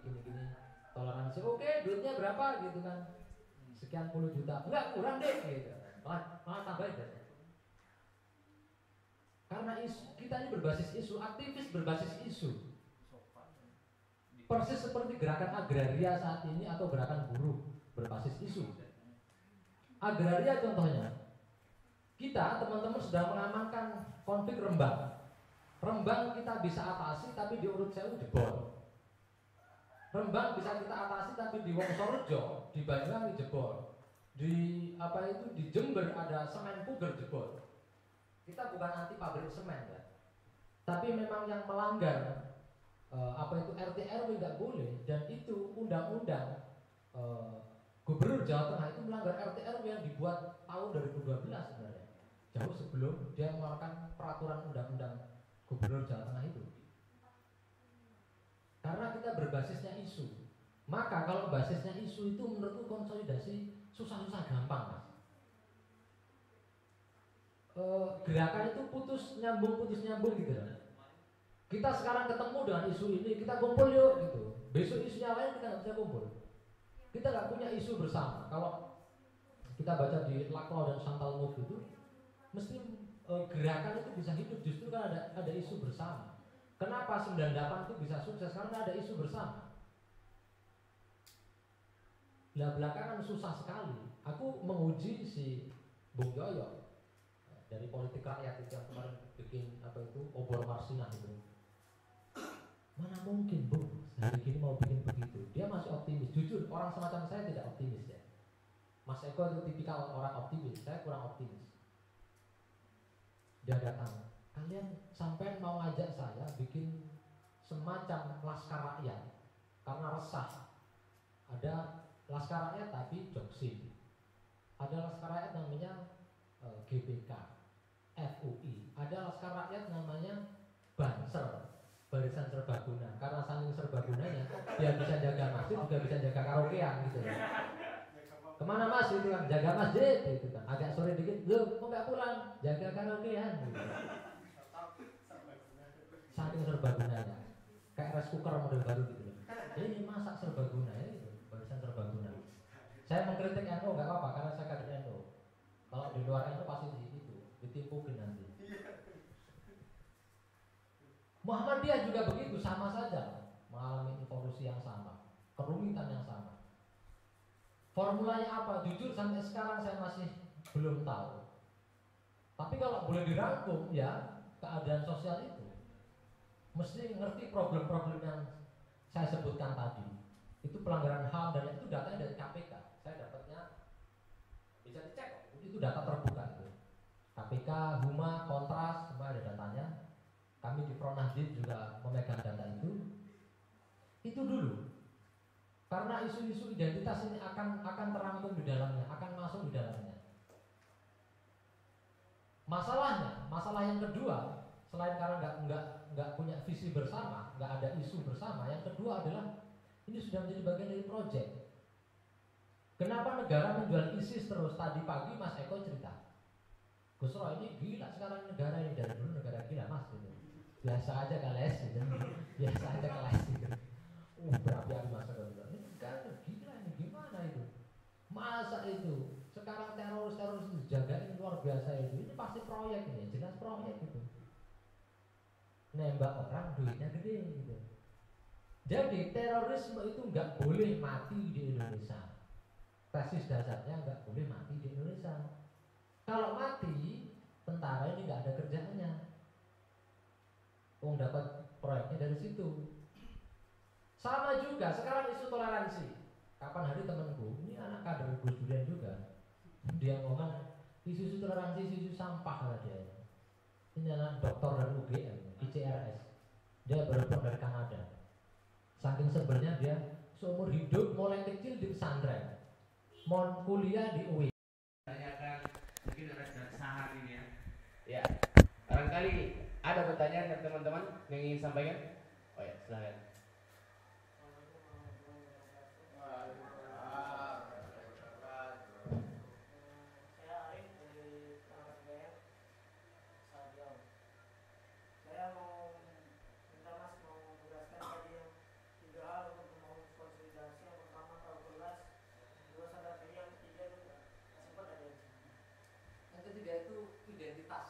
toleransi. Oke, duitnya berapa gitu kan? Sekian puluh juta. Enggak, kurang deh gitu. Malah tambahin deh. Karena kita ini berbasis isu, aktivis berbasis isu. Persis seperti gerakan agraria saat ini atau gerakan buruh berbasis isu. Agraria contohnya, kita teman-teman sudah mengamankan konflik Rembang. Rembang kita bisa atasi tapi di Urut Sewu jebol. Rembang bisa kita atasi tapi di Wonosorejo, di Banyuwangi jebol. Di Jember ada semen puger jebol. Kita bukan anti pabrik semen ya. Tapi memang yang melanggar RT RW nggak boleh, dan itu undang-undang Gubernur Jawa Tengah itu melanggar RT RW yang dibuat tahun 2012 sebenarnya. Jauh sebelum dia mengeluarkan peraturan undang-undang Gubernur Jawa Tengah itu. Karena kita berbasisnya isu. Maka kalau basisnya isu itu menurutku konsolidasi susah-susah gampang, Mas. Gerakan itu putus nyambung gitu kan. Kita sekarang ketemu dengan isu ini, kita kumpul yuk gitu. Besok isunya lain kita nggak bisa kumpul. Kita nggak punya isu bersama. Kalau kita baca di Laclau dan Chantal Mouffe itu, mesti gerakan itu bisa hidup justru kan ada isu bersama. Kenapa 98 itu bisa sukses? Karena ada isu bersama. Lah belakangan susah sekali. Aku menguji si Bung Yoyo dari Politik Rakyat itu yang kemarin bikin obor Marsinah itu. Mana mungkin Bu hari ini mau bikin begitu. Dia masih optimis. Jujur orang semacam saya tidak optimis ya. Mas Eko itu tipikal orang optimis. Saya kurang optimis. Dia datang, kalian sampai mau ngajak saya bikin semacam laskar rakyat karena resah. Ada laskar rakyat tapi Joksim. Ada laskar rakyat namanya GBK, FUI. Ada laskar rakyat namanya Banser, Barisan Serbaguna. Karena saking serbagunanya, dia bisa jaga masjid juga bisa jaga karaokean gitu ya. Kemana Mas itu kan, jaga masjid gitu kan. Agak sore dikit, loh kok nggak pulang, jaga karaokean gitu. Saking serbagunanya, kayak rice cooker model baru gitu loh. Ini masak serbaguna ya gitu, Barisan Serbaguna. Saya mengkritik NU nggak apa-apa karena saya kader NU. Kalau di luar NU pasti ditimpukin nanti. Muhammadiyah juga begitu, sama saja mengalami evolusi yang sama, kerumitan yang sama. Formulanya apa? Jujur sampai sekarang saya masih belum tahu. Tapi kalau boleh dirangkum ya, keadaan sosial itu mesti ngerti problem-problem yang saya sebutkan tadi. Itu pelanggaran HAM dan itu datanya dari KPK. Saya dapatnya bisa dicek, itu data terbuka itu. KPK, Huma, Kontras, semua ada datanya. Kami di Pronahdid juga memegang data itu. Itu dulu. Karena isu-isu identitas ini akan terangkum di dalamnya, akan masuk di dalamnya. Masalah yang kedua, selain karena nggak punya visi bersama, nggak ada isu bersama, yang kedua adalah ini sudah menjadi bagian dari proyek. Kenapa negara menjual ISIS terus? Tadi pagi Mas Eko cerita, Gus Roy ini gila sekarang negara ini, dari dulu negara gila Mas gitu. Biasa aja keles gitu, biasa aja keles gitu. Berapi-api masa dulu. Ini negara gila ini, gimana itu? Masa itu? Sekarang teroris itu jagain luar biasa itu. Ini pasti proyek ini, jelas proyek itu. Nembak orang duitnya gede gitu. Jadi terorisme itu nggak boleh mati di Indonesia. Tesis dasarnya nggak boleh mati di Indonesia. Kalau mati, tentara ini nggak ada kerjaannya. Dapat proyeknya dari situ. Sama juga sekarang isu toleransi. Kapan hari temanku, ini anak kader Gus Durian juga, dia ngomong isu toleransi, isu sampah kata dia. Ini adalah dokter dari UGM, ICRS. Dia baru pulang dari Kanada. Saking sebelnya dia seumur hidup mulai kecil di pesantren, mau kuliah di UI. Tanyakan mungkin ada sahar ini ya. Ya, barangkali ada pertanyaan dari teman-teman yang ingin sampaikan. Oh ya, silakan. Saya Arif dari Tangerang Jaya, Sadio. Saya mau minta Mas mau menjelaskan tadi yang 3 hal untuk membangun konsolidasi. Yang pertama tahu kelas, kedua sadar diri, yang ketiga itu sempat ada yang Yang ketiga itu identitas.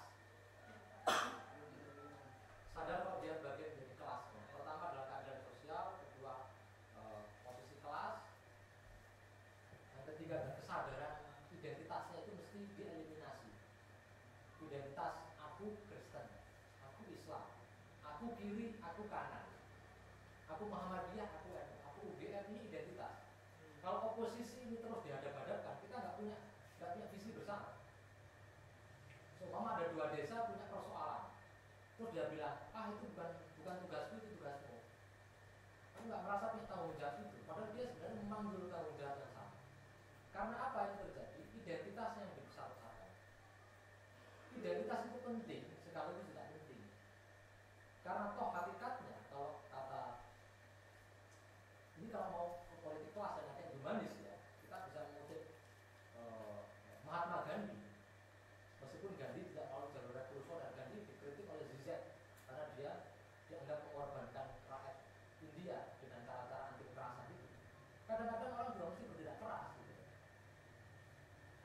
Sadar kalau dia bagian dari kelas. Pertama adalah keadaan sosial, kedua posisi kelas, yang ketiga adalah kesadaran identitasnya itu mesti dieliminasi. Identitas aku Kristen, aku Islam, aku kiri, aku kanan, aku Muhammadiyah, aku NU, aku UGM. Ini identitas. Kalau oposisi ini terus dihadap-hadapkan, kita nggak punya visi bersama. Seumpama ada 2 desa punya persoalan, terus dia bilang, itu bukan tugasku, itu tugasmu. Aku nggak merasa punya tanggung jawab itu, padahal dia sebenarnya memanggil tanggung jawab yang sama. Karena apa yang terjadi? Identitasnya yang dibesar-besarkan. Identitas itu penting, sekaligus tidak penting. Karena toh hakikatnya, kalau kata ini kalau mau politik kelas dan yang humanis ya, kita bisa mengutip Mahatma Gandhi. Meskipun Gandhi tidak mau jalur revolusioner, Gandhi dikritik oleh Zizek karena dia dianggap mengorbankan rakyat India dengan cara-cara anti kekerasan itu. Kadang-kadang orang juga mesti bertindak keras gitu.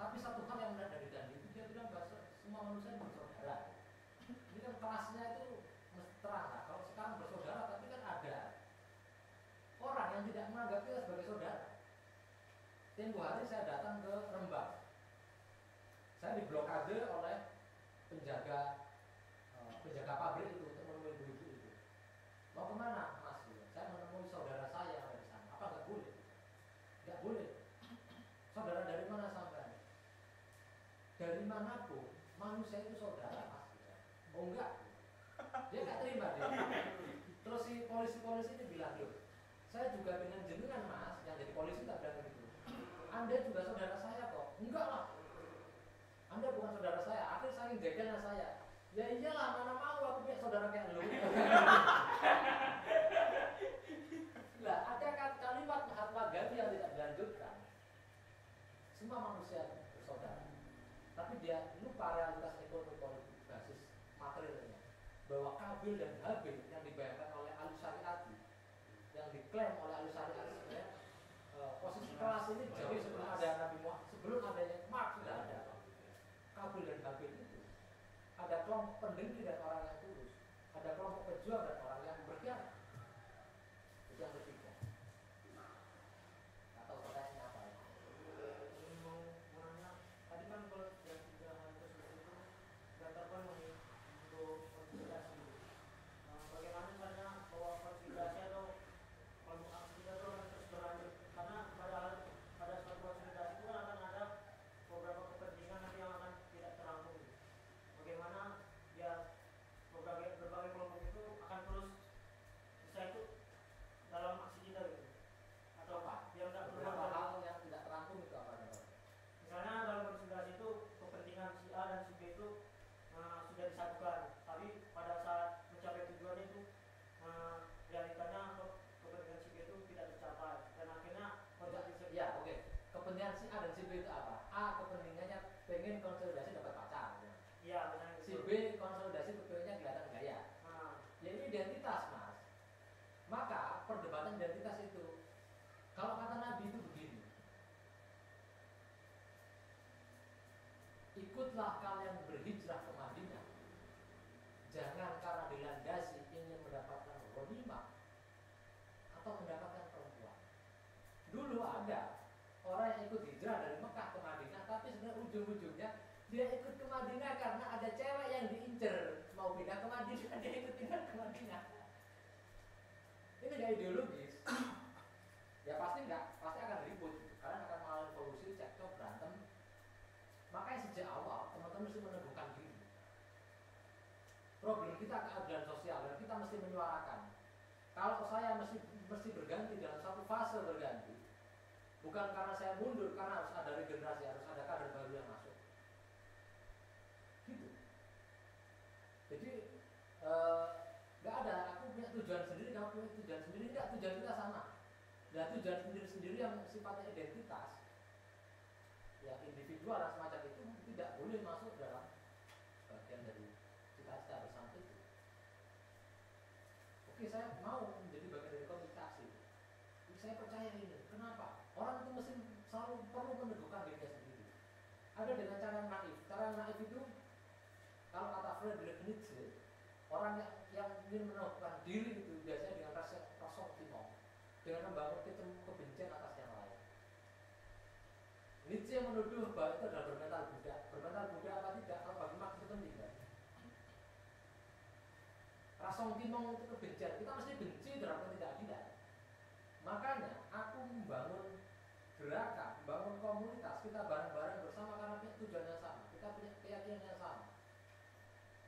Tapi satu hal yang menarik dari Gandhi itu dia bilang bahwa semua manusia bersaudara. Ini kan kelasnya itu mesti terang lah. Kalau sekarang bersaudara, tapi kan ada orang yang tidak menganggap kita sebagai saudara. Tempo hari saya datang ke Rembang. Saya diblokade oleh penjaga pabrik itu untuk menemui ibu-ibu itu. Mau kemana, Mas? Saya menemui saudara saya yang ada di sana. Apa nggak boleh? Nggak boleh. Saudara dari mana sampai? Dari manapun, manusia itu saudara, Mas. Oh enggak? Dia nggak terima dia. Terus si polisi-polisi ini bilang, loh, saya juga dengan jenengan, Mas, yang jadi polisi tak bilang begitu. Anda juga saudara saya kok? Enggak lah. Anda bukan saudara saya, akhirnya saking gegernya saya. Ya iyalah, mana mau aku punya saudara kayak lu. Lah, ada kalimat Mahatma Gandhi yang tidak dilanjutkan. Semua manusia bersaudara. Tapi dia lupa realitas ekonomi politik basis materialnya. Bahwa Kabil dan Habil yang dibayangkan oleh Al-Syariati, yang diklaim oleh Al-Syariati sebenarnya posisi kelas ini jauh sebelum ada Nabi Muhammad, sebelum adanya Marx sudah ada. Kabil dan Habil itu ada kelompok pendengki dan orang yang tulus, ada kelompok pejuang dan orang yang berkhianat. Itu yang ketiga. Atau pertanyaannya apa? ini mau menanya. Tadi kan kalau yang 3 hal tersebut itu dikatakan untuk konsolidasi. Bagaimana caranya bahwa konsolidasi atau kelompok aksi kita itu akan terus berlanjut? Karena pada suatu konsolidasi itu kan akan ada beberapa kepentingan nanti yang akan tidak terangkum. Bagaimana biar berbagai kelompok itu akan terus bisa ikut dalam aksi kita gitu? Atau Apa? yang tidak Beberapa berubah? hal yang tidak terangkum itu apa? Misalnya dalam konsolidasi itu kepentingan si A dan si B itu sudah disatukan, tapi pada saat mencapai tujuan itu realitanya atau kepentingan si B itu tidak tercapai dan akhirnya konsolidasi. Ya, oke. Kepentingan si A dan si B itu apa? A kepentingannya pengen konsolidasi dapat pacar. Iya, misalnya Si gitu. B konsolidasi kepentingannya kelihatan gaya. Ya ini identitas, Mas. Maka perdebatan identitas itu, kalau kata Nabi itu begini, ikutlah kalian berhijrah ke Madinah, jangan karena dilandasi ingin mendapatkan ghanimah atau mendapatkan perempuan. Dulu ada orang yang ikut hijrah dari Mekah ke Madinah, tapi sebenarnya ujung-ujungnya dia ikut ke Madinah karena ada cewek yang diincer mau pindah ke Madinah, dia ikut pindah ke Madinah. Ini gak ideologis. Ya pasti akan ribut, kalian akan mengalami polusi, cekcok, berantem. Makanya sejak awal teman-teman mesti meneguhkan diri. kita keadilan sosial dan kita mesti menyuarakan. Kalau saya mesti berganti dalam satu fase berganti, bukan karena saya mundur, karena harus ada regenerasi, harus ada kader baru yang masuk. Gitu. Jadi nggak ada, aku punya tujuan sendiri, kamu punya tujuan sendiri, enggak, tujuan kita sama. Dan tujuan sendiri-sendiri yang sifatnya identitas, ya individual dan semacam itu tidak boleh masuk dalam bagian dari cita-cita bersama itu. Oke, saya mau menjadi bagian dari komunikasi. Saya percaya ini. Kenapa? Orang itu mesti selalu perlu meneguhkan dirinya sendiri. Ada dengan cara yang naif. Cara yang naif itu, kalau kata Friedrich Nietzsche, orang yang ingin meneguhkan diri itu biasanya dengan rasa resentment, dengan membangun kebencian atas yang lain. Nietzsche menuduh bahwa itu adalah bermental Buddha. Bermental Buddha apa tidak? Kalau bagi Marx itu penting kan? Resentment itu kebencian. Kita mesti benci terhadap ketidakadilan. Makanya aku membangun gerakan, membangun komunitas, kita bareng-bareng bersama karena punya tujuan yang sama, kita punya keyakinan yang sama,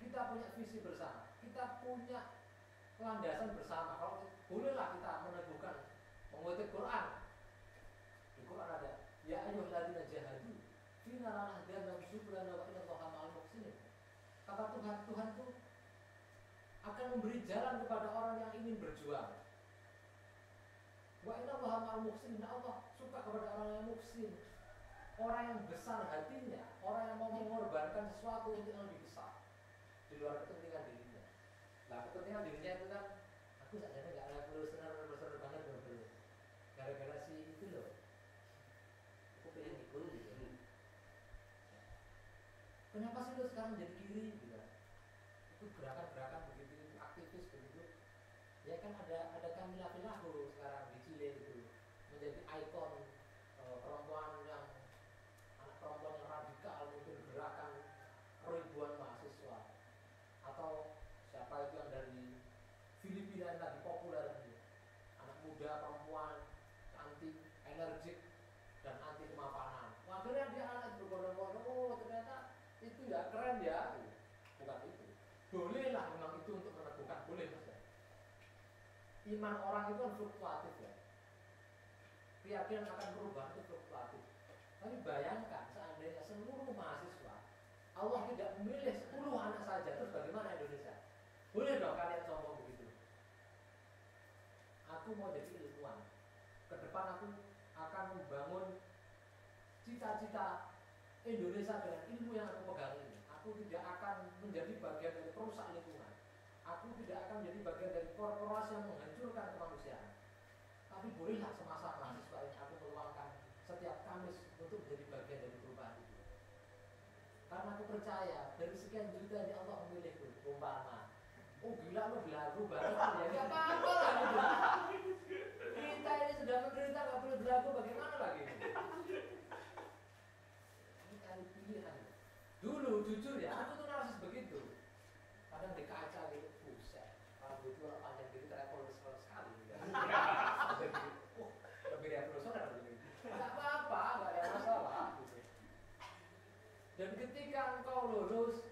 kita punya visi bersama, kita punya landasan bersama. Kalau bolehlah kita meneguhkan, mengutip Quran. Di Quran ada, ya ayyuhalladzina jahadu fina lanahdiyannahum subulana wa innallaha ma'al muhsinin. Kata Tuhan itu akan memberi jalan kepada orang yang ingin berjuang. Wa innallaha ma'al muhsinin. Allah suka kepada orang yang muhsin, orang yang besar hatinya, orang yang mau mengorbankan sesuatu untuk yang lebih besar di luar kepentingan dirinya. Nah, kepentingan dirinya itu kan, aku saja nggak revolusioner banget bener. Gara-gara si itu loh, aku pengen ikut gitu. Kenapa sih lo sekarang jadi kiri gitu? Itu gerakan-gerakan begitu, itu aktivis begitu. Ya kan ada Camila Pilago sekarang di Chile itu menjadi ikon perempuan yang anak perempuan yang radikal, mungkin gerakan ribuan mahasiswa. Atau siapa itu yang dari Filipina yang lagi populer ini, anak muda perempuan anti energik dan anti kemapanan. Akhirnya dia anak berbondong-bondong, oh ternyata itu ya keren ya. Bukan itu. Bolehlah memang itu untuk meneguhkan, boleh mas ya. Iman orang itu kan fluktuatif ya. Keyakinan akan berubah itu fluktuatif. Tapi bayangkan seandainya seluruh mahasiswa Allah tidak memilih 10 anak saja, terus bagaimana Indonesia? Boleh dong kalian sombong begitu. Aku mau jadi ilmuwan. Ke depan aku akan membangun cita-cita Indonesia dengan ilmu yang aku pegang ini. Aku tidak akan menjadi bagian dari perusak lingkungan. Aku tidak akan menjadi bagian dari korporasi yang menghancurkan kemanusiaan. Tapi bolehlah semasa mahasiswa ini aku meluangkan setiap Kamis untuk menjadi bagian dari perubahan itu. Karena aku percaya dari sekian juta yang Allah memilihku, umpama. Oh gila lo belagu banget ya, gak apa-apa lah gitu. Kita ini sudah menderita, gak boleh belagu, bagaimana lagi? Ini kali pilihan. Dulu jujur ya, aku tuh narsis begitu. Kadang di kaca gitu, buset, rambut itu panjang gitu, revolusioner sekali gitu. Lebih revolusioner gitu. Gak apa-apa, gak ada masalah gitu. Dan ketika engkau lulus,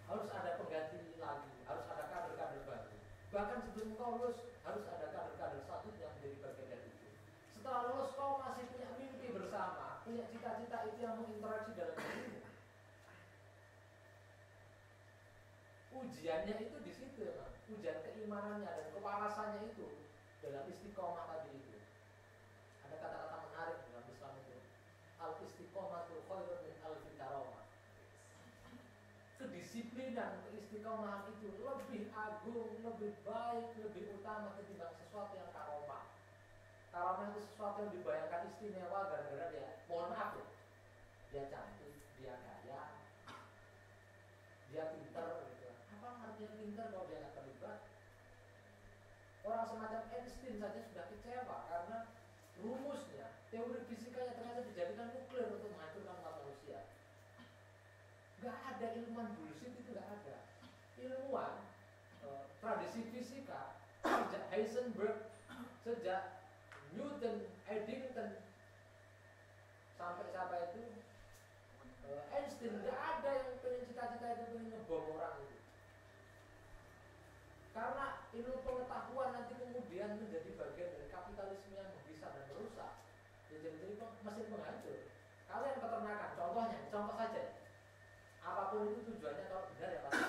harus ada pengganti lagi, harus ada kader-kader baru. Bahkan sebelum engkau lulus, harus ada kader-kader satu yang menjadi bagian dari itu. Setelah lulus, kau masih punya mimpi bersama, punya cita-cita itu yang menginteraksi dalam dirimu. Ujiannya itu di situ ya, Bang. Ujian keimanannya dan kewarasannya itu dalam istiqomah tadi itu. Ada kata-kata menarik dalam Islam itu. Al-istiqomatu khairun min alfi karamah. Kedisiplinan, keistiqomahan itu lebih agung, lebih baik, lebih utama ketimbang sesuatu yang karomah. Karomah itu sesuatu yang dibayangkan istimewa gara-gara dia, mohon maaf ya, dia cantik, dia kaya, dia pinter gitu. Apa artinya pinter kalau dia nggak terlibat? Orang semacam Einstein saja sudah kecewa karena rumusnya, teori fisikanya ternyata dijadikan nuklir untuk menghancurkan umat manusia. Gak ada ilmuwan bullshit, itu gak ada. Ilmuwan tradisi fisika sejak Heisenberg, sejak Newton, Eddington sampai siapa itu Einstein, gak ada yang pengen cita-cita itu pengen ngebom orang itu. mesin penghancur. Kalian peternakan, contoh saja. Apapun itu tujuannya kalau benar ya pasti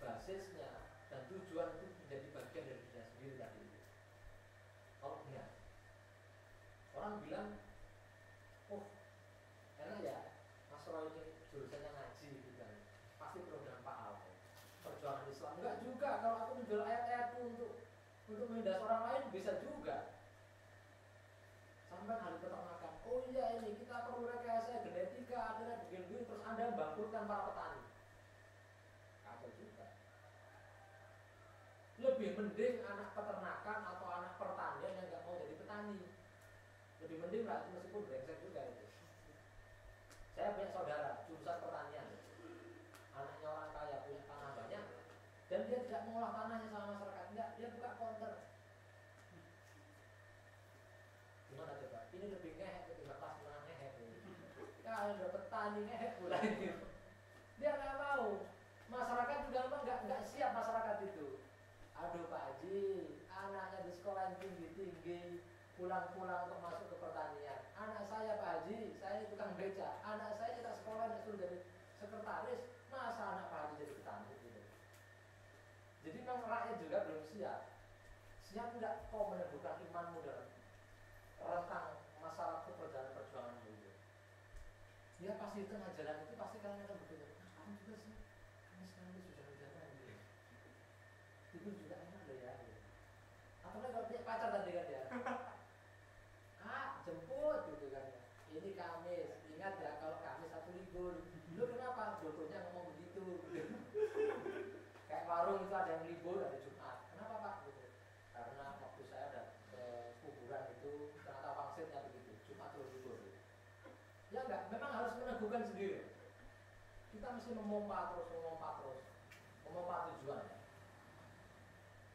basisnya dan tujuan itu menjadi bagian dari dirinya sendiri tadi. Kalau benar, orang bilang, oh enak ya, Mas Roy ini jurusannya ngaji gitu kan, pasti program Pak Al, perjuangan Islam. Enggak juga, kalau aku menjual ayat-ayatku untuk menindas orang lain bisa juga. Sampai hari peternakan, oh iya ini kita perlu rekayasa genetika, akhirnya begini terus Anda bangkrutkan para petani. Kacau juga. Lebih mending anak peternakan atau anak pertanian yang nggak mau jadi petani. Lebih mending lah, meskipun brengsek juga itu. Saya punya saudara jurusan pertanian, anaknya orang kaya punya tanah banyak, dan dia tidak mengolah tanahnya sama masyarakat, enggak, dia buka counter. Gimana coba? Ini lebih ngehek ketimbang pas menang ngehek. Kalau udah petani ngehek pula ini. Dia nggak mau. Masyarakat juga memang nggak siap masyarakat itu. Aduh Pak Haji, anaknya di sekolah yang tinggi-tinggi, pulang-pulang untuk masuk ke pertanian. Anak saya Pak Haji, saya ini tukang beca. Anak saya tidak sekolah yang suruh jadi sekretaris. Masa anak Pak Haji jadi petani gitu. Jadi memang rakyat juga belum siap. Siap tidak kau meneguhkan imanmu dalam rentang masalah perjalanan itu. Dia pasti di tengah jalan itu pasti kalian akan berpikir, kamu juga sih, kami sekarang ini sudah jalan gitu. Itu juga enak loh ya. Atau kalau punya pacar tadi kan ya, jemput gitu kan ya. Ini Kamis, ingat ya kalau Kamis satu libur. Lu kenapa? Jodohnya ngomong begitu. Kayak warung itu ada yang libur, ada Jumat. Kenapa Pak? Gitu. Karena waktu saya ada kuburan itu ternyata wangsitnya begitu, Jumat terus libur. Ya enggak, memang harus meneguhkan sendiri. Kita mesti memompa terus, memompa tujuan.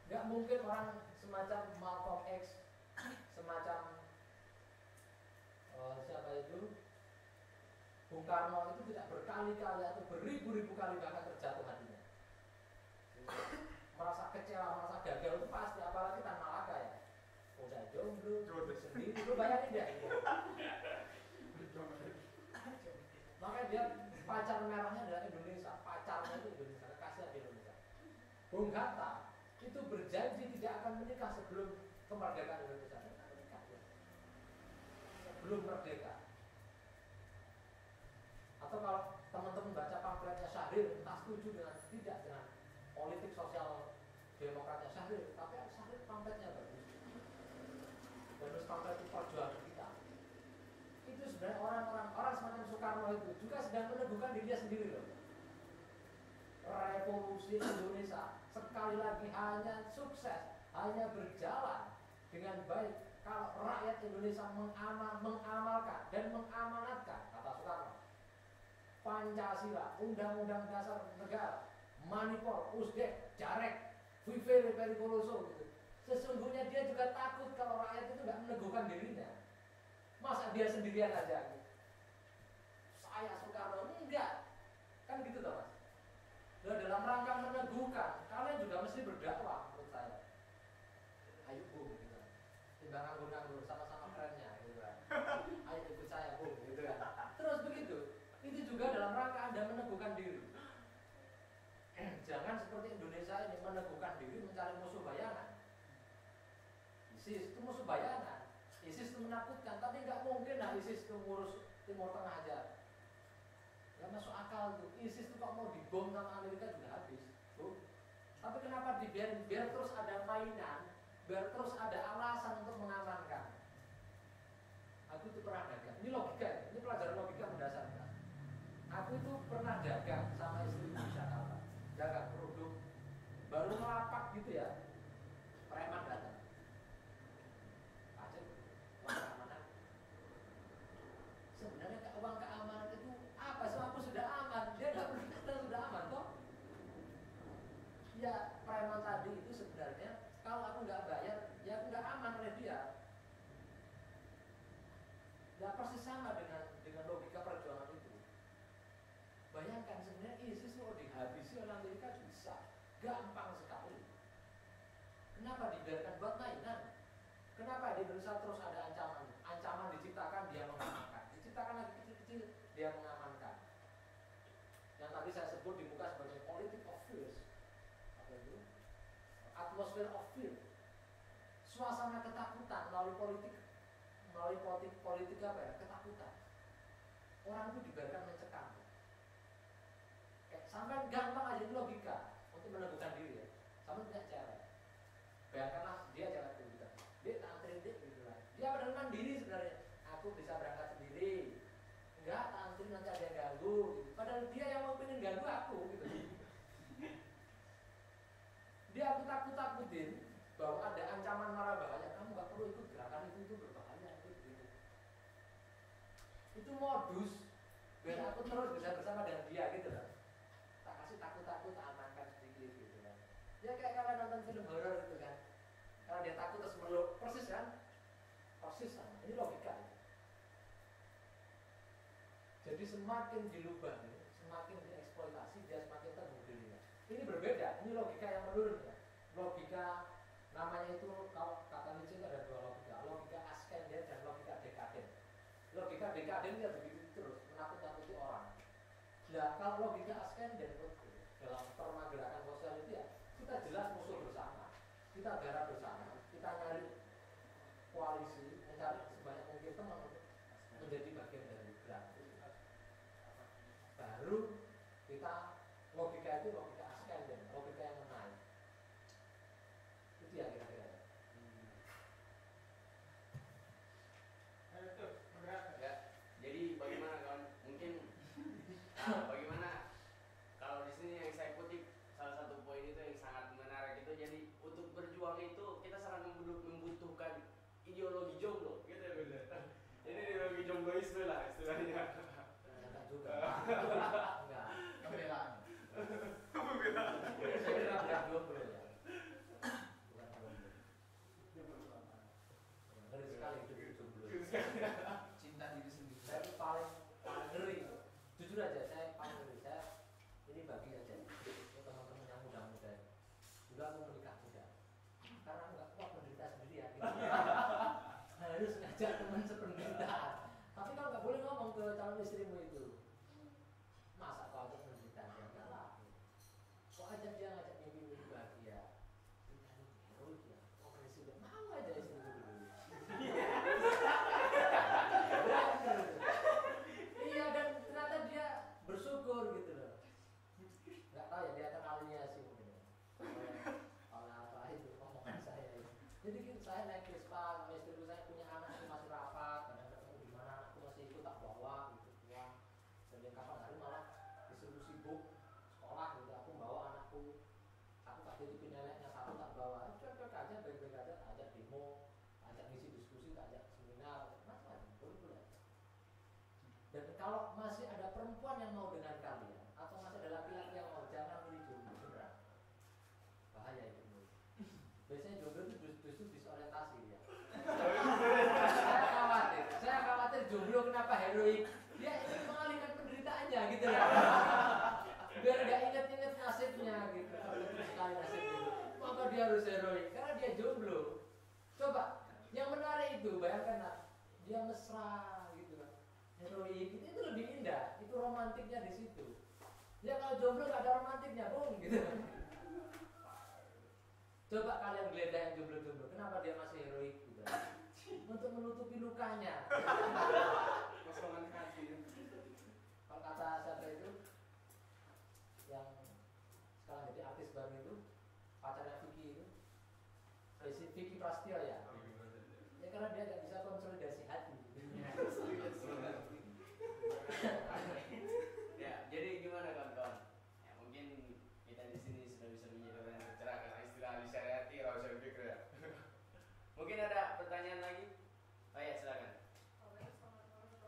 Enggak mungkin orang semacam Malcolm X, semacam siapa itu, Bung Karno itu tidak berkali-kali atau beribu-ribu kali bahkan terjatuh hatinya. Merasa kecewa, merasa gagal itu pasti, apalagi Tan Malaka ya. Udah jomblo sendiri, lu bayangin dia. Makanya dia pacar merahnya adalah Indonesia, pacarnya itu Indonesia, kekasihnya di Indonesia. Bung Hatta itu berjanji tidak akan menikah sebelum kemerdekaan Indonesia. Menikah ya. Sebelum merdeka. Atau kalau teman-teman baca pamfletnya Syahrir, entah setuju dengan tidak dengan politik sosial demokratnya Syahrir, tapi Syahrir pamfletnya bagus. Dan terus pamflet itu perjuangan kita. Itu sebenarnya orang semacam Soekarno itu juga sedang meneguhkan dirinya sendiri loh. Revolusi Indonesia sekali lagi hanya sukses, hanya berjalan dengan baik kalau rakyat Indonesia mengamalkan dan mengamanatkan, kata Soekarno, Pancasila, Undang-Undang Dasar Negara, Manipur, Usdek, Jarek, Vive Pericoloso gitu. Sesungguhnya dia juga takut kalau rakyat itu nggak meneguhkan dirinya. Masa dia sendirian aja gitu. Saya Soekarno enggak. Kan gitu toh Mas. Dan dalam rangka meneguhkan, kalian juga mesti berdakwah menurut saya. Ayo Bung gitu. Timbang nganggur-nganggur sama-sama kerennya gitu kan. Ayo ikut saya Bung gitu kan. Terus begitu. Itu juga dalam rangka Anda meneguhkan diri. Jangan seperti Indonesia ini meneguhkan diri mencari musuh bayangan. ISIS itu musuh bayangan. ISIS itu menakutkan, tapi nggak mungkin lah ISIS itu ngurus Timur Tengah aja. Nggak masuk akal tuh. ISIS itu kok mau dibom sama Amerika juga habis. Tuh. Tapi kenapa dibiarin? Biar terus ada mainan, biar terus ada alasan untuk mengamankan. Aku itu pernah dagang. Ini logika, ini pelajaran logika mendasar. Aku itu pernah dagang sama istri di Jakarta. Dagang produk, baru melapak gitu ya. Preman datang. Keamanan. Sebenarnya uang keamanan itu apa? So aku sudah aman, dia nggak berkata sudah aman toh. Ya preman tadi itu sebenarnya kalau aku nggak bayar, ya aku nggak aman oleh dia. Ya atmosfer of fear, suasana ketakutan melalui politik apa ya, ketakutan. Orang itu dibiarkan mencekam. Kayak sampai gampang aja itu logika untuk meneguhkan diri ya. Sampai punya cewek, bayangkanlah dia cewek itu juga, dia tak anterin dia gitu lah. Dia padahal mandiri sebenarnya. Aku bisa berangkat sendiri. Enggak, tak anterin nanti ada yang ganggu. Gitu. Padahal dia yang mau pengen ganggu aku gitu. Dia aku takut-takutin bahwa ada ancaman marah bahaya. Kamu nggak perlu ikut gerakan itu berbahaya gitu. Itu modus biar aku terus bisa bersama dengan dia gitu loh. Tak kasih takut-takut, tak amankan sedikit gitu kan. Ya kayak kalian nonton film horor gitu kan. Karena dia takut terus meluk, persis kan? Persis sama. Ini logika ya. Jadi semakin dilubangi, semakin dieksploitasi, dia semakin terbunuh dirinya. Ini berbeda, ini logika yang menurun ya. Logika namanya itu, kalau kata Nietzsche itu ada dua logika Askender dan logika dekaden. Logika dekaden ya begitu terus, menakut-nakuti orang. Nah kalau logika Askender dalam permagerakan sosial itu ya, kita jelas musuh bersama, kita garap bersama, kita nyari koalisi, mencari sebanyak mungkin teman untuk menjadi bagian dari gerak. Baru kita logika itu logika Askender, logika yang menaik. Itu ya kira-kira. Ya, jadi bagaimana kawan? Mungkin bagaimana kalau di sini yang saya kutip salah satu poin itu yang sangat menarik itu, jadi untuk berjuang itu kita sangat membutuhkan ideologi jomblo, gitu ya benar. Jadi ideologi jombloisme lah istilahnya. Enggak juga. Enggak. Pembelaan. Saya kira enggak jomblo ya. Bukan jomblo. Ngeri sekali hidup jomblo. Cinta diri sendiri. Saya itu paling ngeri. Jujur aja saya paling ngeri. Saya ini bagi aja untuk teman-teman yang muda-muda. Dulu aku menikah muda. Karena enggak kuat menderita sendiri ya. Gitu. Harus ngajak teman sependeritaan. Tapi kalau nggak boleh ngomong ke calon istrimu itu, masa kau ajak menderita dia? Enggak lah. Kau ajak dia ngajak mimpi-mimpi bahagia. Kita ini heroik ya, progresif. Mau aja istri itu dulu. Iya, dan ternyata dia bersyukur gitu loh. Nggak tahu ya, dia teralienasi mungkin. Oleh apa itu omongan saya itu. Jadi gitu, saya naik Vespa sama istriku, saya punya anak yang masih rapat, kadang-kadang di mana anakku masih ikut tak bawa gitu pulang. Dan kapan hari malah disuruh sibuk sekolah gitu, aku bawa anakku, aku tak titipin neneknya satu tak bawa, cuek-cuek aja, baik-baik aja, ajak demo, ajak ngisi diskusi, ajak seminar, macam-macam, boleh-boleh. Dan kalau masih ada perempuan yang mau dengan kalian, atau masih ada laki-laki yang mau, jangan milih jomblo, beneran. Bahaya itu. Biasanya jomblo itu justru disorientasi ya. Saya khawatir jomblo kenapa heroik. Dia ingin mengalihkan penderitaannya gitu ya. Biar gak inget-inget nasibnya gitu. Terus sekali nasib gitu. Maka dia harus heroik karena dia jomblo. Coba, yang menarik itu bayangkan dia mesra gitu kan. Heroik itu lebih indah. Itu romantiknya di situ. Ya kalau jomblo gak ada romantiknya, bohong gitu. Coba kalian geledah yang jomblo-jomblo, kenapa dia masih heroik gitu? Untuk menutupi lukanya. Kosongan hati. Kalau kata siapa itu yang sekarang jadi artis baru itu, pacarnya Vicky itu, Vicky Prasetyo ya. Ya karena dia nggak bisa konsolidasi hati. Ya, jadi gimana kawan-kawan? Ya, mungkin kita di sini sudah bisa menjadi orang yang tercerahkan istilah syariati rasul fikr ya. Mungkin ada pertanyaan lagi? Oh ya, silakan. Selamat malam.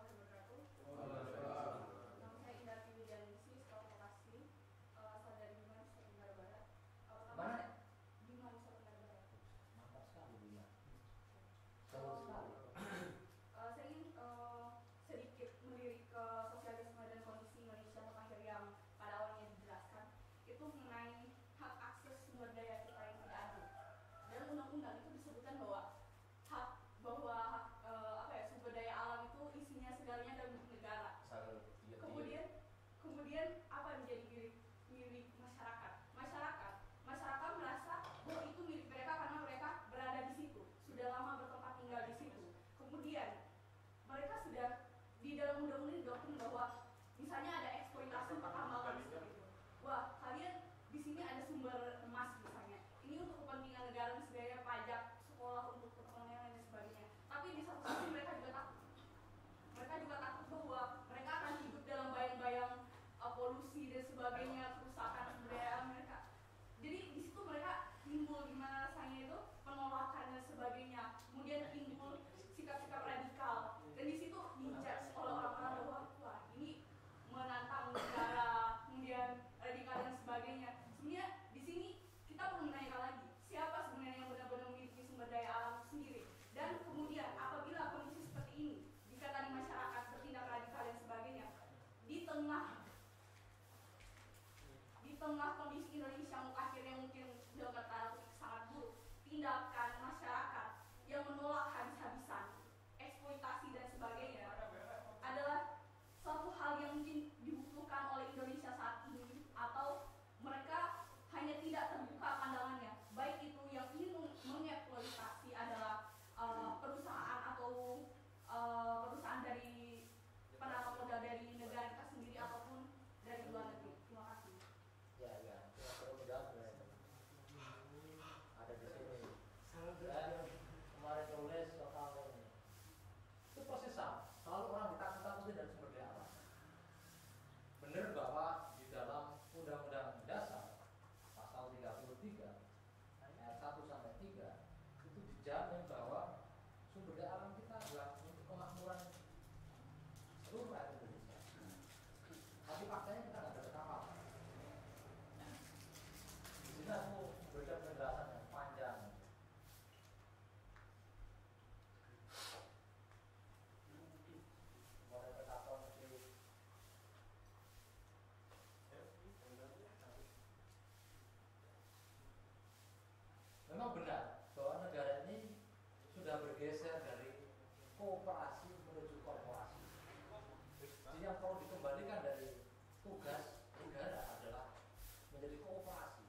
yang perlu dikembalikan dari tugas negara adalah menjadi kooperasi,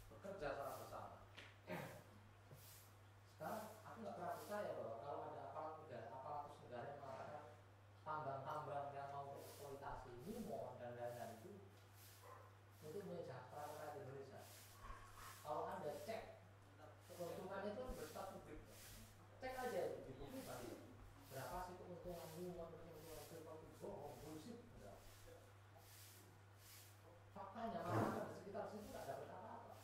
bekerja secara bersama. Sekarang aku nggak pernah percaya bahwa kalau ada aparatus negara yang mengatakan tambang-tambang yang mau eksploitasi limon dan lain-lain itu menyejahterakan rakyat Indonesia. Kalau Anda cek keuntungan itu bersifat publik, cek aja di buku tadi berapa sih keuntungan limon, keuntungan seperti bohong, bullshit, enggak. Faktanya masyarakat di sekitar situ nggak dapat apa-apa.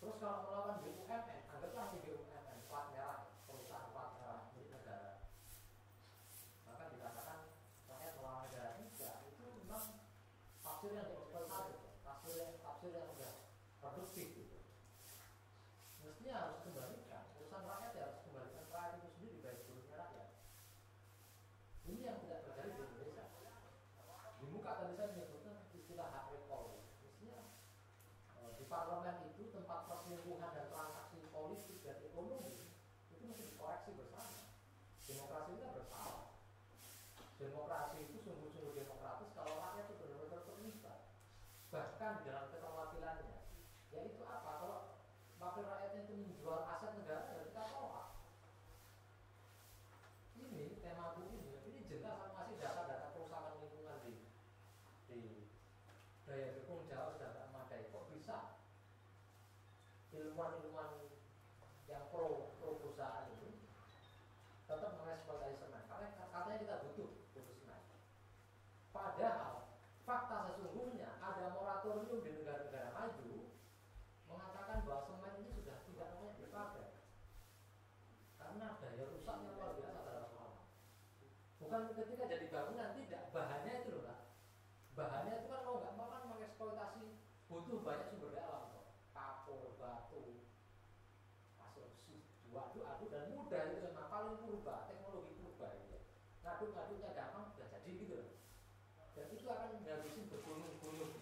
Terus kalau melawan BUMN, anggaplah ini BUMN plat merah, perusahaan plat merah milik negara. Maka dikatakan rakyat melawan negara juga, itu memang tafsir yang dieksploitasi, tafsir yang udah produktif gitu. Mestinya harus kembalikan, urusan rakyat ya harus kembalikan rakyat itu sendiri, baik buruknya rakyat. Ini yang tidak terjadi di Indonesia. Di muka tadi saya menyebutkan istilah hak recall. Mestinya di parlemen itu tempat perselingkuhan dan transaksi politik dan ekonomi itu mesti dikoreksi bersama. Demokrasi kita bersalah. Demokrasi itu sungguh-sungguh demokratis kalau rakyat itu benar-benar terlibat, bahkan di dalam keterwakilannya. Yaitu apa? Kalau wakil rakyatnya itu menjual aset negara, ya kita tolak. Ini tema buku ini jelas masih data-data perusahaan lingkungan di daya dukung Jawa sudah tidak memadai. Kok bisa ilmuwan-ilmuwan yang pro perusahaan ini tetap mengeksploitasi semen? Karena katanya kita butuh semen. Padahal fakta sesungguhnya ada moratorium di negara-negara maju mengatakan bahwa semen ini sudah tidak layak dipakai karena daya rusaknya luar biasa terhadap alam. Bukan ketika jadi bangunan, tidak, bahannya itu loh Pak. Bahannya itu kan mau nggak mau kan mengeksploitasi, butuh banyak sumber daya alam kok. Kapur, batu, pasir, adu dan mudah itu memang paling purba, teknologi purba itu. Ngaduk-ngaduknya gampang sudah jadi gitu loh. Dan itu akan menghabisin bergunung-gunung,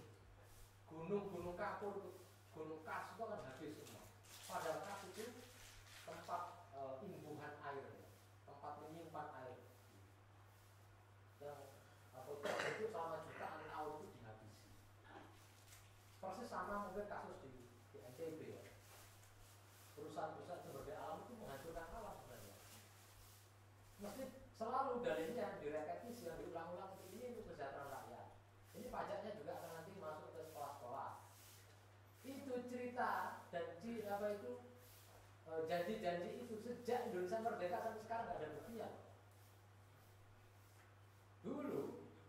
gunung-gunung kapur, gunung kas itu akan habis semua. Padahal kas itu tempat imbuhan air, tempat menyimpan air. Yang itu selama jutaan tahun itu dihabisi. Persis sama mungkin kasus di NTB ya. Perusahaan-perusahaan sumber daya alam itu menghancurkan alam sebenarnya. Mesti selalu dalilnya direpetisi, yang diulang-ulang ini untuk kesejahteraan rakyat. Ini pajaknya juga akan nanti masuk ke sekolah-sekolah. Itu cerita dan janji-janji itu sejak Indonesia merdeka sampai sekarang nggak ada buktinya. Dulu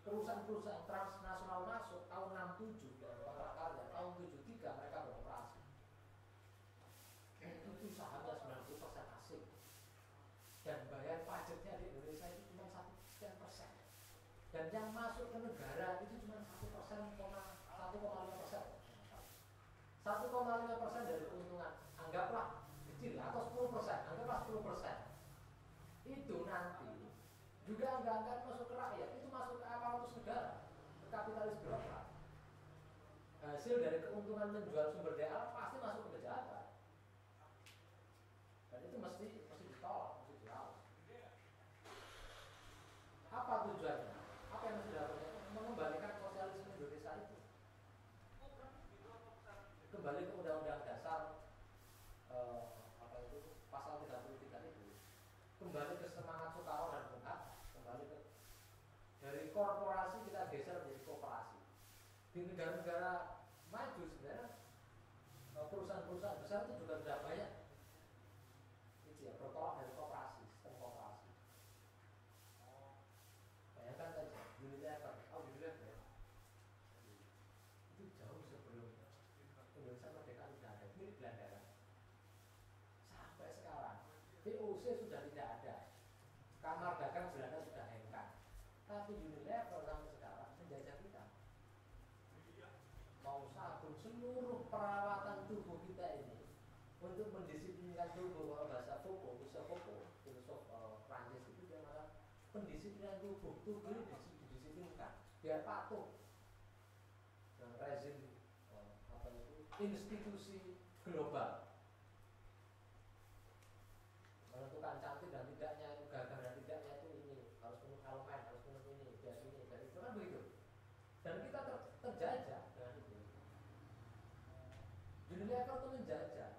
perusahaan-perusahaan transnasional masuk tahun 67 dan kontrak karya, tahun 73 mereka beroperasi. Itu sahamnya 90% asing. Dan bayar pajaknya di Indonesia itu cuma 1%. Dan yang masuk ke negara itu cuma 1,5%. 1,5% dari keuntungan, anggaplah kecil atau 10%, anggaplah 10%. Itu nanti juga nggak akan masuk ke rakyat, itu masuk ke aparatus negara, ke kapitalis birokrat. Hasil dari keuntungan menjual sumber daya alam pasti masuk ke kejahatan. Dan itu mesti ditolak, mesti dilawan. Apa tujuannya? Apa yang mesti dilakukan? Mengembalikan sosialisme Indonesia itu. Kembali ke Undang-Undang Dasar pasal 33 itu. Kembali ke semangat Soekarno dan Bung Hatta. Kembali ke dari korporasi kita geser menjadi kooperasi. Di negara-negara maju sebenarnya perusahaan-perusahaan besar itu juga sudah banyak itu ya, bertolak dari kooperasi, sistem kooperasi. Bayangkan saja Unilever, Unilever itu jauh sebelum Indonesia merdeka sudah ada, milik Belanda. Sampai sekarang VOC sudah tidak ada, kamar dagang Belanda sudah hengkang, tapi Unilever sampai sekarang menjajah kita. Mau sabun, seluruh perawatan tubuh kita ini untuk mendisiplinkan tubuh. Kalau bahasa filosof Prancis itu dia mengatakan pendisiplinan tubuh ini didisiplinkan biar patuh dengan rezim institusi global, menentukan cantik dan tidaknya, gagah dan tidaknya itu ini harus penuh elemen, harus penuh ini. terjajah dengan itu. Unilever itu menjajah.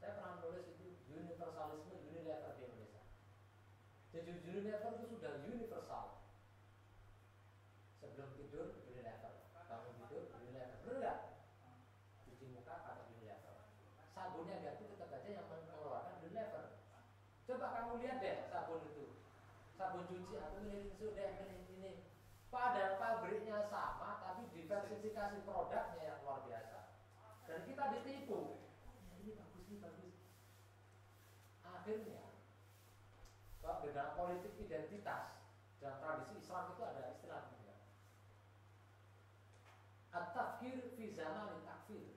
Saya pernah nulis itu universalisme Unilever di Indonesia. Jadi Unilever itu sudah universal. Sebelum tidur Unilever, bangun tidur Unilever, benar nggak? Cuci muka pakai Unilever. Sabunnya dia itu tetap aja yang mengeluarkan Unilever. Coba kamu lihat deh sabun itu, sabun cuci aku milih sudah ini. Padahal pabriknya sama, tapi diversifikasi produknya yang luar biasa. Dan kita ditipu. Ini bagus, ini bagus. Akhirnya, kalau di dalam politik identitas, dalam tradisi Islam itu ada istilah juga. At-tafkir fi zaman takfir.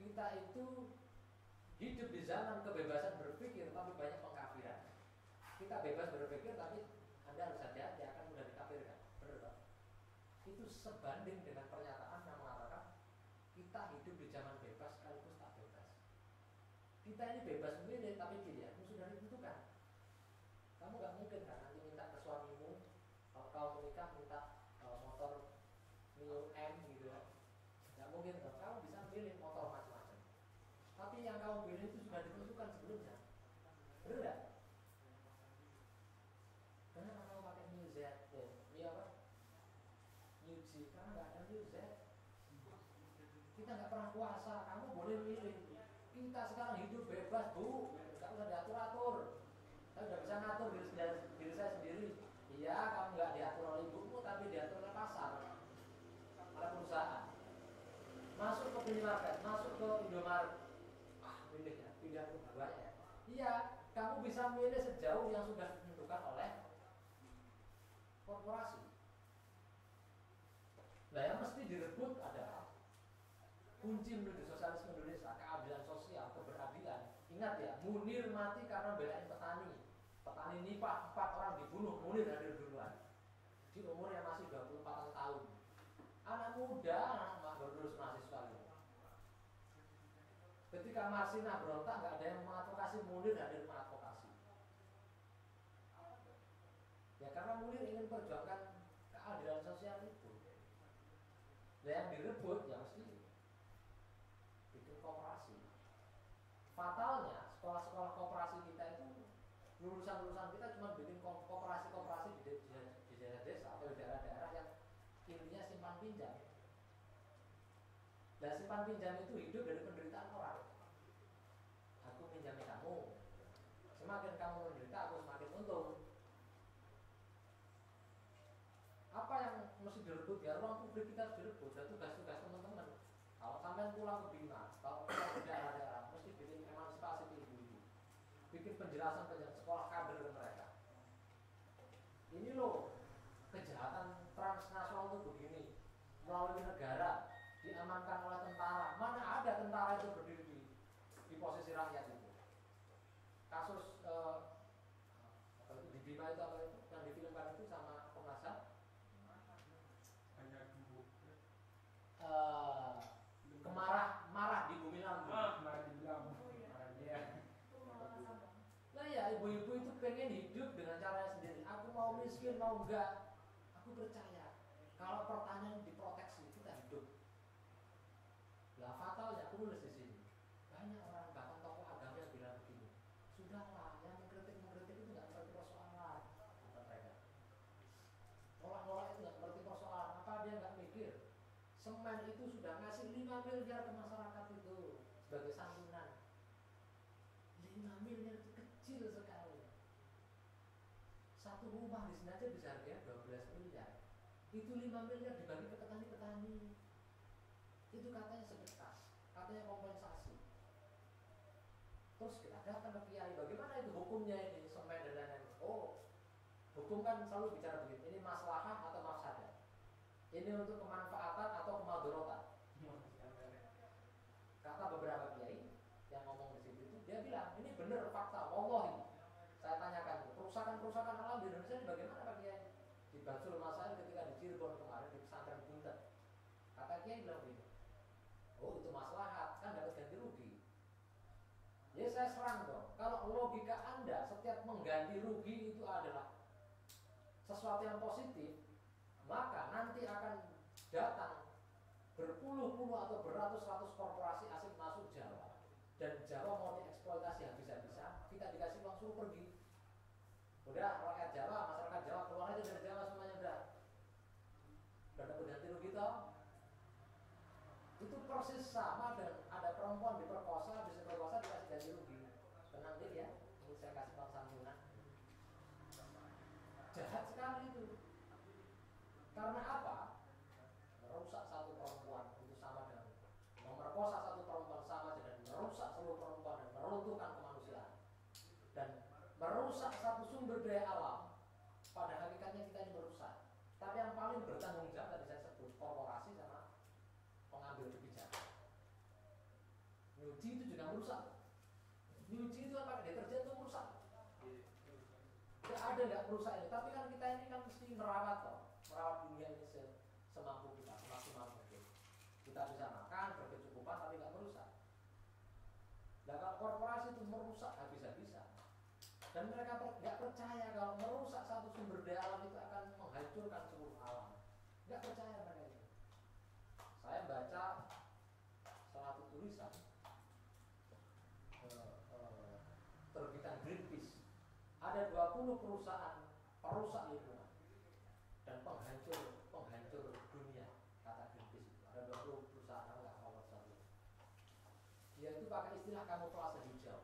Kita itu hidup di zaman kebebasan berpikir, tapi banyak pengkafiran. Kita bebas berpikir, tapi Anda harus hati-hati akan mudah dikafirkan. Benar tak? Itu sebanding dengan pernyataan yang mengatakan kita hidup di zaman bebas sekaligus tak bebas. Kita ini bebas memilih, tapi pilihanmu sudah ditentukan. Kamu gak mungkin kan nanti minta ke suamimu, kalau kau menikah minta motor Mio M gitu ya. Gak mungkin kan, kamu bisa pilih motor macam-macam. Tapi yang kamu pilih itu sudah ditentukan sebelumnya. Benar gak? Kenapa kamu pakai New Z? Mio apa? New G, karena gak ada New Z. Kita nggak pernah puasa, kamu boleh milih. Kita sekarang hidup bebas, Bu. Nggak usah diatur-atur. Saya udah bisa ngatur diri saya sendiri. Iya, kamu nggak diatur oleh ibumu, tapi diatur oleh pasar, oleh perusahaan. Masuk ke minimarket, masuk ke Indomaret. Pilih ya, pilihanmu banyak. Iya, kamu bisa milih sejauh yang sudah ditentukan oleh korporasi. Nah, yang mesti direbut adalah kunci menuju sosialisme Indonesia, keadilan sosial, keberadilan. Ingat ya, Munir mati karena belain petani. Petani nipah, 4 orang dibunuh, Munir hadir duluan. Di umur yang masih 24 tahun. Anak muda, anak lulus mahasiswa. Ketika Marsina berontak, nggak ada yang mengadvokasi, Munir hadir mengadvokasi. Ya karena Munir ingin perjuangkan keadilan sosial itu. Dan yang direbut ya mesti bikin koperasi. Fatalnya sekolah-sekolah koperasi kita itu lulusan-lulusan kita cuma bikin koperasi-koperasi di desa atau di daerah-daerah yang intinya simpan pinjam. Dan simpan pinjam itu hidup dari penderitaan orang. Aku pinjami kamu, semakin kamu menderita aku semakin untung. Apa yang mesti direbut ya, ruang publik kita harus direbut. Dan tugas-tugas teman-teman, kalau sampai pulang ke Bima, kalau pulang ke daerah-daerah, mesti bikin emansipasi di ibu-ibu, bikin penjelasan sekolah kader ke mereka. Ini loh kejahatan transnasional itu begini, melalui negara diamankan oleh tentara. Mana ada tentara itu berdiri di posisi rakyat itu. Kasus di Bima itu apa itu yang difilmkan itu sama Komnas HAM. Marah di Bumi Lambu. Marah di Lambu. Nah ya, ibu-ibu itu pengen hidup dengan caranya sendiri. Aku mau miskin mau enggak, aku percaya kalau pertanian diproteksi kita hidup. Lah fatalnya aku nulis di sini. Banyak orang bahkan tokoh agama yang bilang begini. Sudahlah, yang mengkritik itu nggak ngerti persoalan. Kata mereka. Nolak-nolak itu nggak ngerti persoalan. Apa dia nggak mikir? Semen itu sudah ngasih 5 miliar ke masyarakat itu sebagai santunan. 5 miliar itu kecil sekali. Satu rumah di sini aja bisa harganya 12 miliar. Itu 5 miliar dibagi ke petani-petani. Itu katanya sedekah, katanya kompensasi. Terus kita datang ke kiai, bagaimana itu hukumnya ini semen dan lain-lain. Oh, hukum kan selalu bicara begitu. Ini maslahah atau mafsadah. Ini untuk kemanfaatan atau kemadharatan. Kata beberapa kiai yang ngomong di situ itu, dia bilang ini benar fakta. Wallahi, saya tanyakan kerusakan alam di Indonesia ini bagaimana Pak Kiai? Di Basul Masail ketika di Cirebon kemarin di pesantren Buntet, kata kiai bilang begini. Oh itu maslahat, kan dapat ganti rugi. Ya saya serang dong. Kalau logika Anda setiap mengganti rugi itu adalah sesuatu yang positif, maka nanti akan datang berpuluh-puluh atau beratus-ratus korporasi asing masuk Jawa dan Jawa mau dieksploitasi habis-habisan, kita dikasih uang suruh pergi. Udah rakyat Jawa, masyarakat Jawa keluar aja dari Jawa semuanya udah dapat ganti rugi toh. Itu persis sama dan ada perempuan diperkosa, habis diperkosa dikasih ganti rugi. Tenang deh ya, ini saya kasih uang santunan. Jahat sekali itu. Karena apa? Merusak satu perempuan itu sama dengan memerkosa satu perempuan sama dengan merusak seluruh perempuan dan meruntuhkan kemanusiaan dan merusak satu sumber daya alam. Pada hakikatnya kita ini merusak. Tapi yang paling bertanggung jawab tadi saya sebut korporasi sama pengambil kebijakan. Nyuci itu juga merusak. Nyuci itu pakai deterjen itu merusak. Tidak ada nggak merusak ini. Tapi kan kita ini kan mesti merawat toh, merawat dunia ini semampu kita, semaksimal mungkin. Kita bisa makan berkecukupan tapi nggak merusak. Nah kalau korporasi itu merusak habis-habisan dan mereka nggak percaya kalau merusak satu sumber daya alam itu akan menghancurkan seluruh alam. Nggak percaya mereka itu. Saya baca salah satu tulisan terbitan Greenpeace. Ada 20 perusahaan perusak lingkungan dan penghancur dunia, kata Greenpeace. Ada 20 perusahaan nggak nomor satu. Dia itu pakai istilah kamuflase hijau.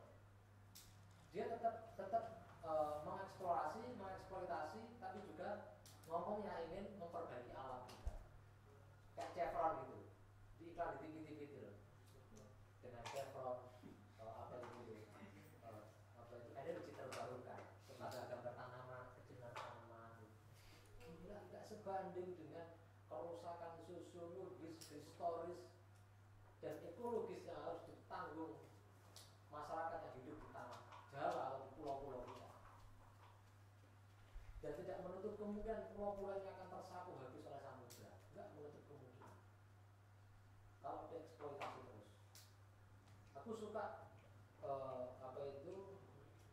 Dia tetap mengeksploitasi, tapi juga ngomongnya ingin memperbaiki alam kita. Kayak Chevron gitu, di iklan di TV itu loh. Dengan Chevron energi terbarukan kepada gambar tanaman, kejadian tanaman. Gila, nggak sebanding dengan kerusakan sosiologis, historis, dan ekologis yang harus ditanggung masyarakat yang hidup di tanah Jawa atau di pulau-pulau kita. Dan tidak menutup kemungkinan pulau-pulau ini akan tersapu habis oleh samudra. Nggak menutup kemungkinan. Kalau dieksploitasi terus. Aku suka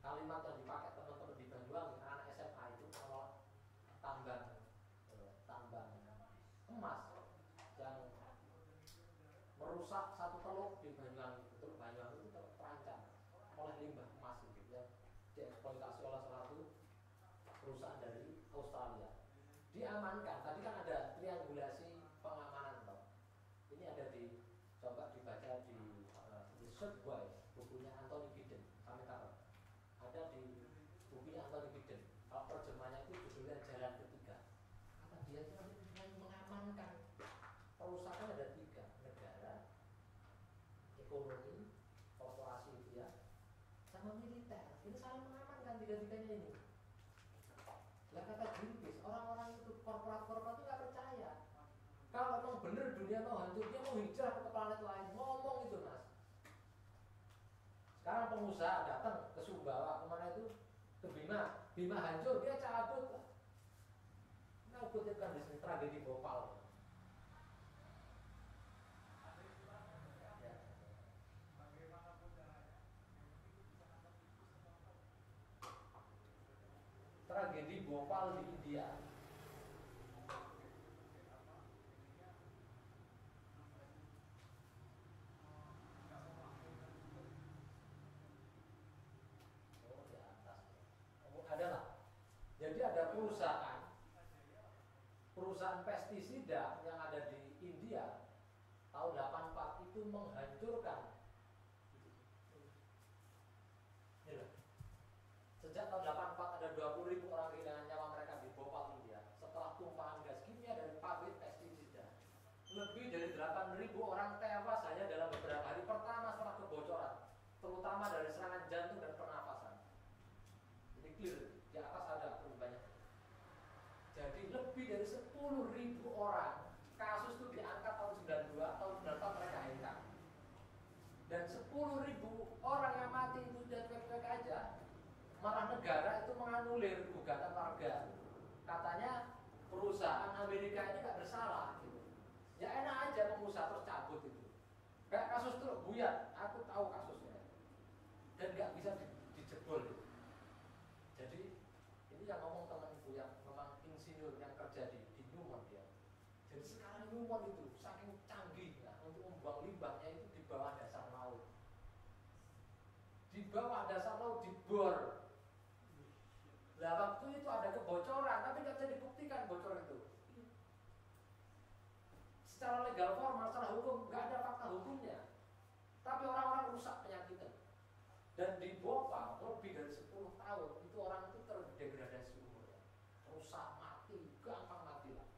kalimat yang dipakai teman-teman di Banyuwangi, anak SMA itu kalau tambang emas yang merusak satu teluk di Banyuwangi. Teluk Banyuwangi itu terancam oleh limbah emas gitu ya, dieksploitasi oleh salah satu perusahaan dari Australia. Diamankan. Tadi kan ada triangulasi pengamanan toh. Ini ada coba dibaca di Search Boy, bukunya Anthony Giddens, kami tahu. Ada di bukunya Anthony Giddens. Kalau terjemahnya itu judulnya Jalan Ketiga. Kata dia itu mengamankan perusahaan ada 3, negara, ekonomi, korporasi itu ya, sama militer. Ini saling mengamankan 3-tiganya ini. Lah kata Greenpeace, orang-orang itu korporat-korporat itu nggak percaya. Kalau memang benar dunia mau hancur, dia mau hijrah ke planet lain, ngomong itu mas. Sekarang pengusaha datang ke Sumbawa, kemana itu? Ke Bima hancur, dia cabut lah. Nah, kutipkan di sini tragedi Bhopal. Tragedi Bhopal di India. Jadi ada perusahaan pestisida yang ada di India tahun 84 itu menghancurkan. Sejak tahun 84 ada 20.000 orang kehilangan nyawa mereka di Bhopal, India setelah tumpahan gas kimia dari pabrik pestisida. Lebih dari 8.000 orang tewas hanya dalam beberapa hari pertama setelah kebocoran, terutama dari serangan jantung dan pernapasan. Ini clear, di atas ada banyak. Jadi lebih dari 10.000 orang kasus itu diangkat tahun 92, tahun 94 mereka hengkang. Dan 10.000 orang yang mati itu sudah cuek-cuek aja. Malah negara itu menganulir gugatan warga. Katanya perusahaan Amerika ini nggak bersalah gitu. Ya enak aja pengusaha terus cabut itu. Kayak kasus Teluk Buyat, aku tahu kasusnya. Dan nggak bisa dijebol itu. Jadi ini yang ngomong temanku yang memang insinyur yang kerja di Newmont dia. Jadi sekarang Newmont itu saking canggih membuang limbahnya itu di bawah dasar laut. Di bawah dasar laut dibor. Lah waktu itu ada kebocoran, tapi nggak bisa dibuktikan bocor itu. Secara legal formal, secara hukum nggak ada fakta hukumnya. Tapi orang-orang rusak penyakitnya. Dan di Bhopal lebih dari 10 tahun itu orang itu terdegradasi umurnya, rusak, mati, gampang mati lah.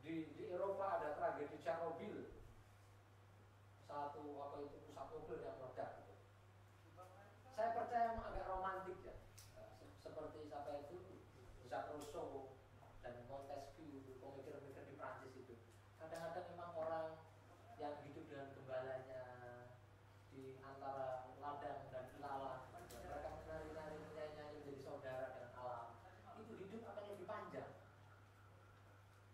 Di Eropa ada tragedi Chernobyl, satu apa itu pusat nuklir yang meledak. Gitu. Saya percaya memang agak romantis ya, seperti siapa itu Jacques Rousseau dan Montesquieu, pemikir-pemikir di Prancis itu. Kadang-kadang memang orang yang hidup dengan gembalanya di antara ladang dan ilalang, mereka menari-nari, menyanyi-nyanyi menjadi saudara dengan alam, itu hidup akan lebih panjang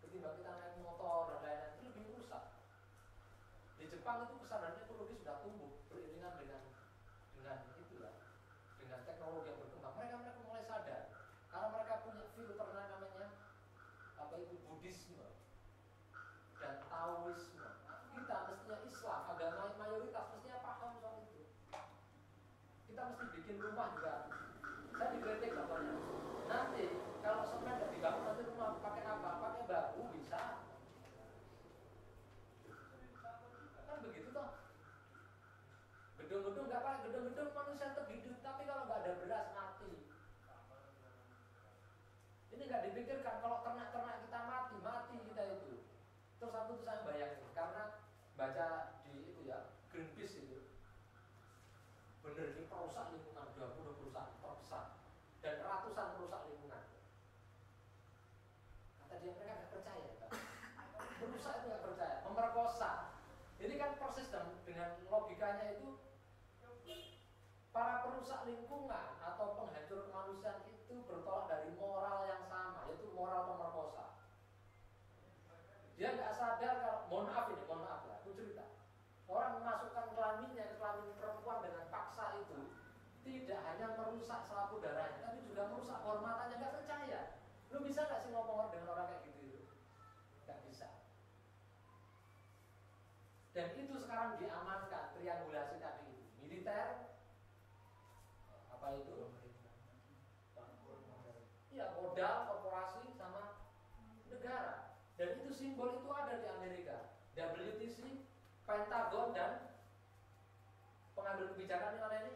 ketimbang kita naik motor dan lain-lain, itu lebih rusak. Di Jepang itu kesadaran ekologi sudah tumbuh beriringan dengan itulah, dengan teknologi yang berkembang. Mereka mulai sadar karena mereka punya filter namanya apa itu Buddhisme dan Taoisme. Kita mestinya Islam, agama mayoritas mestinya paham soal itu. Kita mesti bikin rumah juga. Saya dikritik contohnya. Nanti kalau semen nggak dibangun, nanti rumah pakai apa? Pakai bambu bisa. Kan begitu toh. Gedung-gedung nggak pakai gedung-gedung, manusia tetap hidup. Tapi kalau nggak ada beras mati. Ini nggak dipikirkan kalau ternak-ternak kita mati kita itu. Terus aku tuh saya bayangin karena baca di itu ya Greenpeace itu bener ini perusak lingkungan, 20 perusahaan terbesar dan ratusan perusak lingkungan. Kata dia mereka nggak percaya, perusak itu nggak percaya, memerkosa. Ini kan persis dengan logikanya itu para perusak lingkungan atau penghancur kemanusiaan itu bertolak dari moral yang sama, yaitu moral pemerkosa. Dia nggak sadar kalau, mohon maaf lah, aku cerita. Orang memasukkan kelaminnya ke kelamin perempuan dengan paksa itu tidak hanya merusak selaput darahnya, tapi juga merusak hormatannya. Nggak percaya. Lu bisa nggak sih ngomong dengan orang kayak gitu? Nggak bisa. Dan itu sekarang diamankan, triangulasi tadi itu. Militer, apa itu? Iya, modal, korporasi, sama negara. Dan itu simbol itu ada di Amerika. WTC, Pentagon, dan pengambil kebijakan yang ada ini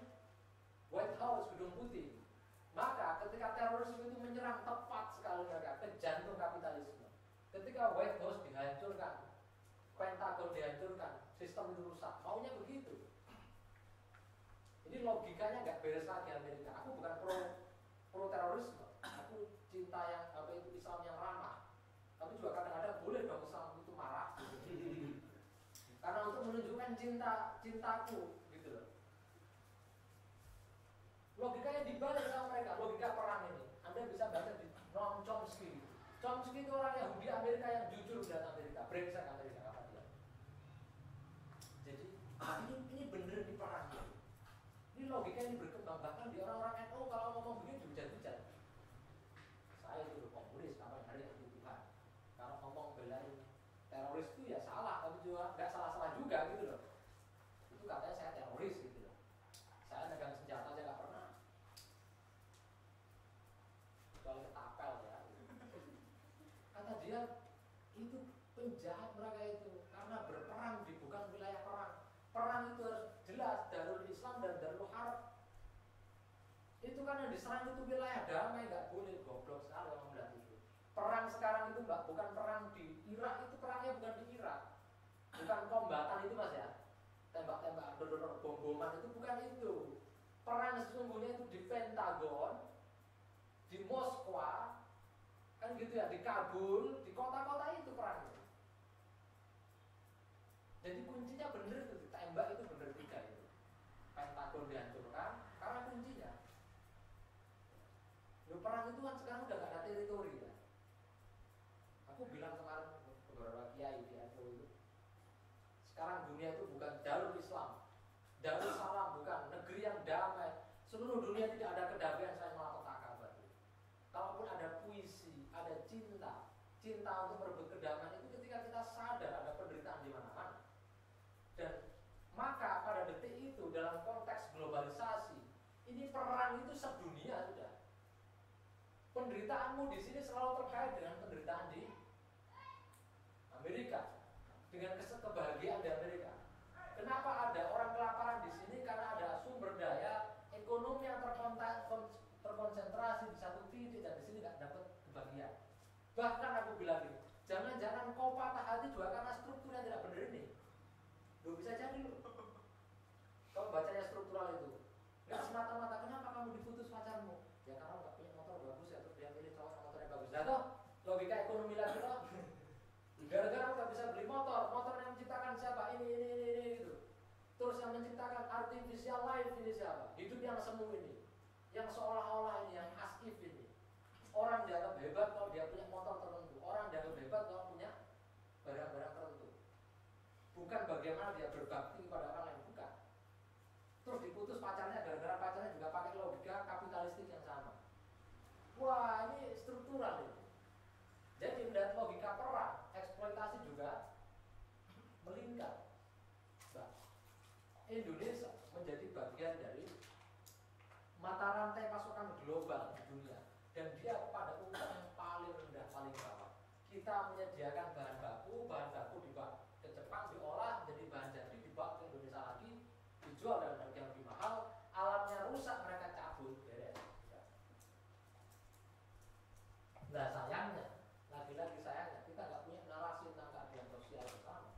White House, Gedung Putih. Maka ketika terorisme itu menyerang tepat sekali mereka ke jantung kapitalisme. Ketika White House dihancurkan, Pentagon dihancurkan, sistem itu rusak. Maunya begitu. Ini logikanya nggak beres lagi Amerika. Aku bukan pro terorisme. Aku cinta yang apa itu Islam yang ramah. Tapi juga kadang-kadang boleh dong Islam itu marah. Karena untuk menunjukkan cintaku gitu loh. Logikanya dibalik sama mereka, logika perang ini. Anda bisa baca di Noam Chomsky. Chomsky itu orang Yahudi Amerika yang jujur dan Amerika, brengsek Amerika kata dia. Jadi ini bener di perang ini. Ini logika ini berkembang, bahkan di orang-orang NU kalau ngomong begini dihujat-hujat. Saya itu komunis, kapan hari anti Tuhan. Kalau ngomong belain teroris itu ya salah, tapi juga nggak salah-salah juga gitu loh. Itu katanya saya teroris gitu loh. Saya megang senjata aja nggak pernah. Kecuali ketapel ya. Kata dia itu penjahat mereka itu karena berperang di bukan wilayah perang. Perang itu harus jelas Darul Islam dan Darul Harb. Itu kan yang diserang itu wilayah damai, nggak boleh. Goblok sekali orang bilang itu. Perang sekarang itu mbak, bukan perang di Irak, itu perangnya bukan di Irak, bukan kombatan itu mas ya, tembak-tembak, bom-boman itu bukan itu. Perang sesungguhnya itu di Pentagon, di Moskwa, kan gitu ya, di Kabul, di kota-kota itu perangnya. Jadi kuncinya bener itu, tembak itu bener tiga itu. Pentagon dihancurkan, karena kuncinya. Loh, perang itu kan sekarang udah gak ada teritori ya. Aku bilang kemarin beberapa kiai di NU itu, sekarang dunia itu bukan Darul Islam, Darul Salam, bukan negeri yang damai. Seluruh dunia tidak ada kedamaian saya melakukan kabar. Kalaupun ada puisi, ada cinta untuk merebut kedamaian itu ketika kita sadar ada penderitaan di mana-mana. perang itu sedunia sudah. Penderitaanmu di sini selalu terkait dengan penderitaan di Amerika, dengan kebahagiaan di Amerika. Kenapa ada orang kelaparan di sini? Karena ada sumber daya ekonomi yang terkonsentrasi di satu titik dan di sini nggak dapat kebahagiaan. Bahkan aku bilang gini, jangan-jangan kau patah hati juga karena struktur yang tidak benar ini. Lu bisa jadi lu. Kau bacanya struktural itu. Nggak semata-mata kenapa kamu diputus pacarmu? Ya karena nggak punya motor bagus ya, terus dia milih cowok yang motornya bagus. Nah toh, logika ekonomi lagi toh. Gara-gara nggak bisa beli motor yang menciptakan siapa? Ini gitu. Terus yang menciptakan artificial life ini siapa? Hidup yang semu ini, yang seolah-olah ini, yang as if ini. Orang dianggap hebat kalau dia punya motor tertentu. Orang dianggap hebat kalau punya barang-barang tertentu. Bukan bagaimana dia berbakti kepada orang lain, bukan. Terus diputus pacarnya gara-gara pacarnya juga pakai logika kapitalistik yang sama. Wah, ini struktural ini. Jadi melihat logika perang, eksploitasi juga melingkar. Nah, Indonesia menjadi bagian dari mata rantai pasokan global di dunia, dan dia pada umur yang paling rendah, paling bawah. Kita menyediakan bahan baku dibawa ke Jepang, diolah menjadi bahan jadi, dibawa ke Indonesia lagi, dijual dengan harga yang lebih mahal. Alatnya rusak, mereka cabut, beres. Nah sayangnya, lagi-lagi sayangnya, kita nggak punya narasi tentang keadilan sosial bersama.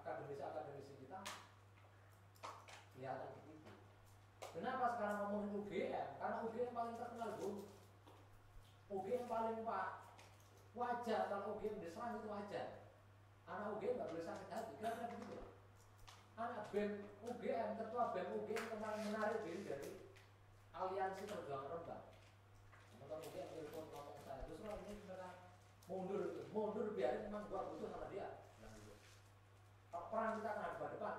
Akademisi kita kelihatan begitu. Kenapa sekarang ngomongin UGM? Karena UGM paling terkenal, Bu. UGM paling wajar kalau UGM diserang itu wajar. Anak UGM nggak boleh sakit hati, kira-kira begitu. Anak BEM UGM, ketua BEM UGM kemarin menarik diri dari Aliansi Perjuangan Rembang. Teman-teman UGM telepon ngomong saya, justru ini mereka mundur biarin, memang gua butuh sama dia. Kalau perang kita akan depan.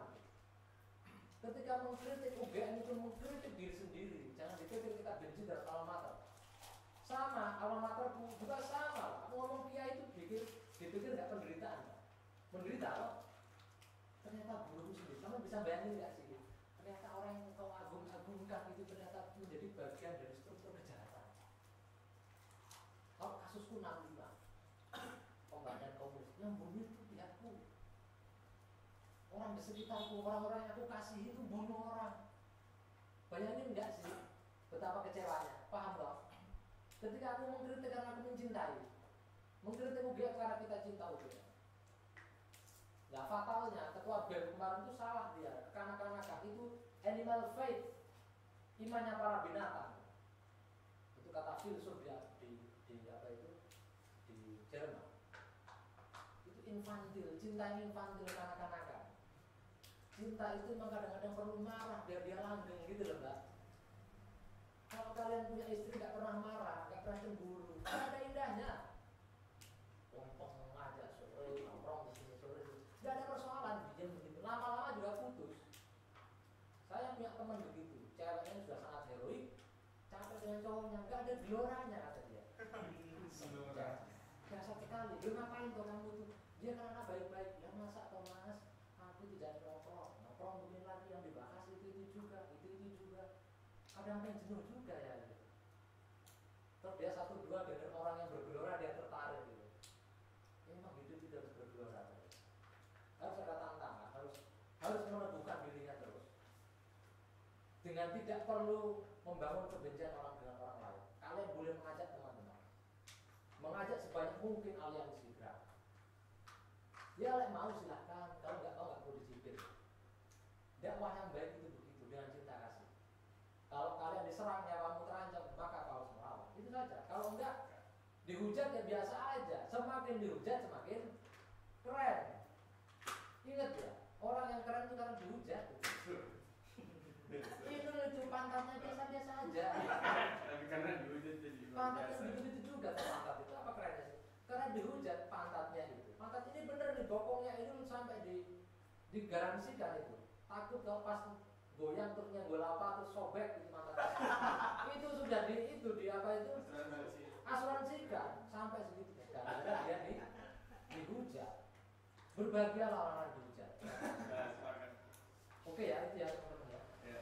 Ketika mengkritik UGM itu mengkritik diri sendiri, jangan dikritik kita benci dari alma mater. Sama, alma mater juga sama. Aku ngomong kiai itu dipikir nggak penderitaan, menderita loh. Ternyata guru sendiri, kamu bisa bayangin nggak sih? Ternyata orang yang kau agung-agungkan itu ternyata menjadi bagian dari struktur kejahatan. Kalau kasusku 65, pembahasan komunis, yang bunuh itu pihakku. Orang di sekitarku, orang-orang yang aku kasih itu bunuh orang. Bayangin nggak sih betapa kecewanya? Paham toh? Ketika aku mengkritik karena aku mencintai, mengkritik UGM karena kita cinta UGM. Nah fatalnya ketua BEM kemarin itu salah dia, kanak-kanakan itu animal faith, imannya para binatang. Itu kata filsuf dia di apa itu di Jerman. Itu infantil, cinta yang infantil, kanak-kanakan. Cinta itu memang kadang-kadang perlu marah biar dia langgeng gitu loh Mbak. Kalau kalian punya istri gak pernah marah, gak pernah cemburu, gak ada indahnya. Pompong aja sore, nongkrong disini sore, gak ada persoalan, dijem begitu. Lama-lama juga putus. Saya punya teman begitu, ceweknya sudah sangat heroik, capek dengan cowoknya, gak ada geloranya kata dia. Biasa sekali, dia ngapain tuh kamu tuh? Dia karena baik-baik, ya masa Thomas, aku tidak nongkrong mungkin lagi yang dibahas itu juga. Kadang-kadang jenuh juga ya. Terus dia 1-2 dengan orang yang bergelora dia tertarik gitu. Memang hidup tidak harus bergelora. Harus ada tantangan, harus meneguhkan dirinya terus. Dengan tidak perlu membangun kebencian orang dengan orang lain. Kalian boleh mengajak teman-teman, mengajak sebanyak mungkin aliansi gerak. Ya mau silahkan, kalau nggak mau nggak perlu dicipir. Dakwah yang baik itu begitu, dengan cinta kasih. Kalau kalian diserang, nyawamu terancam, maka kau harus melawan. Itu saja. Kalau enggak, dihujat ya biasa aja. Semakin dihujat semakin keren. Ingat ya, orang yang keren itu karena dihujat. Itu pantatnya biasa-biasa aja. Tapi karena dihujat jadi Pantatnya begitu juga pantat itu apa kerennya sih? Karena dihujat pantatnya itu. Pantat ini bener nih, bokongnya itu sampai digaransikan itu. Takut kalau pas goyang terus nyenggol apa terus sobek gitu pantatnya. Itu sudah di apa itu? Asuransikan sampai segitunya. Karena dia dihujat. Berbahagialah orang-orang dihujat. Oke ya, itu ya teman-teman ya.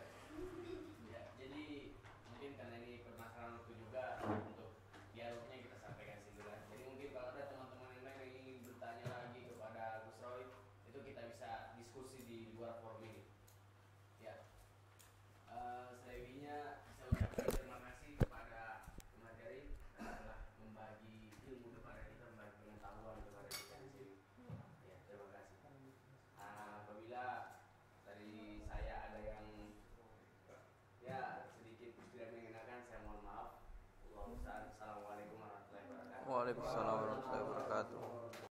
Waalaikumsalam warahmatullahi wabarakatuh.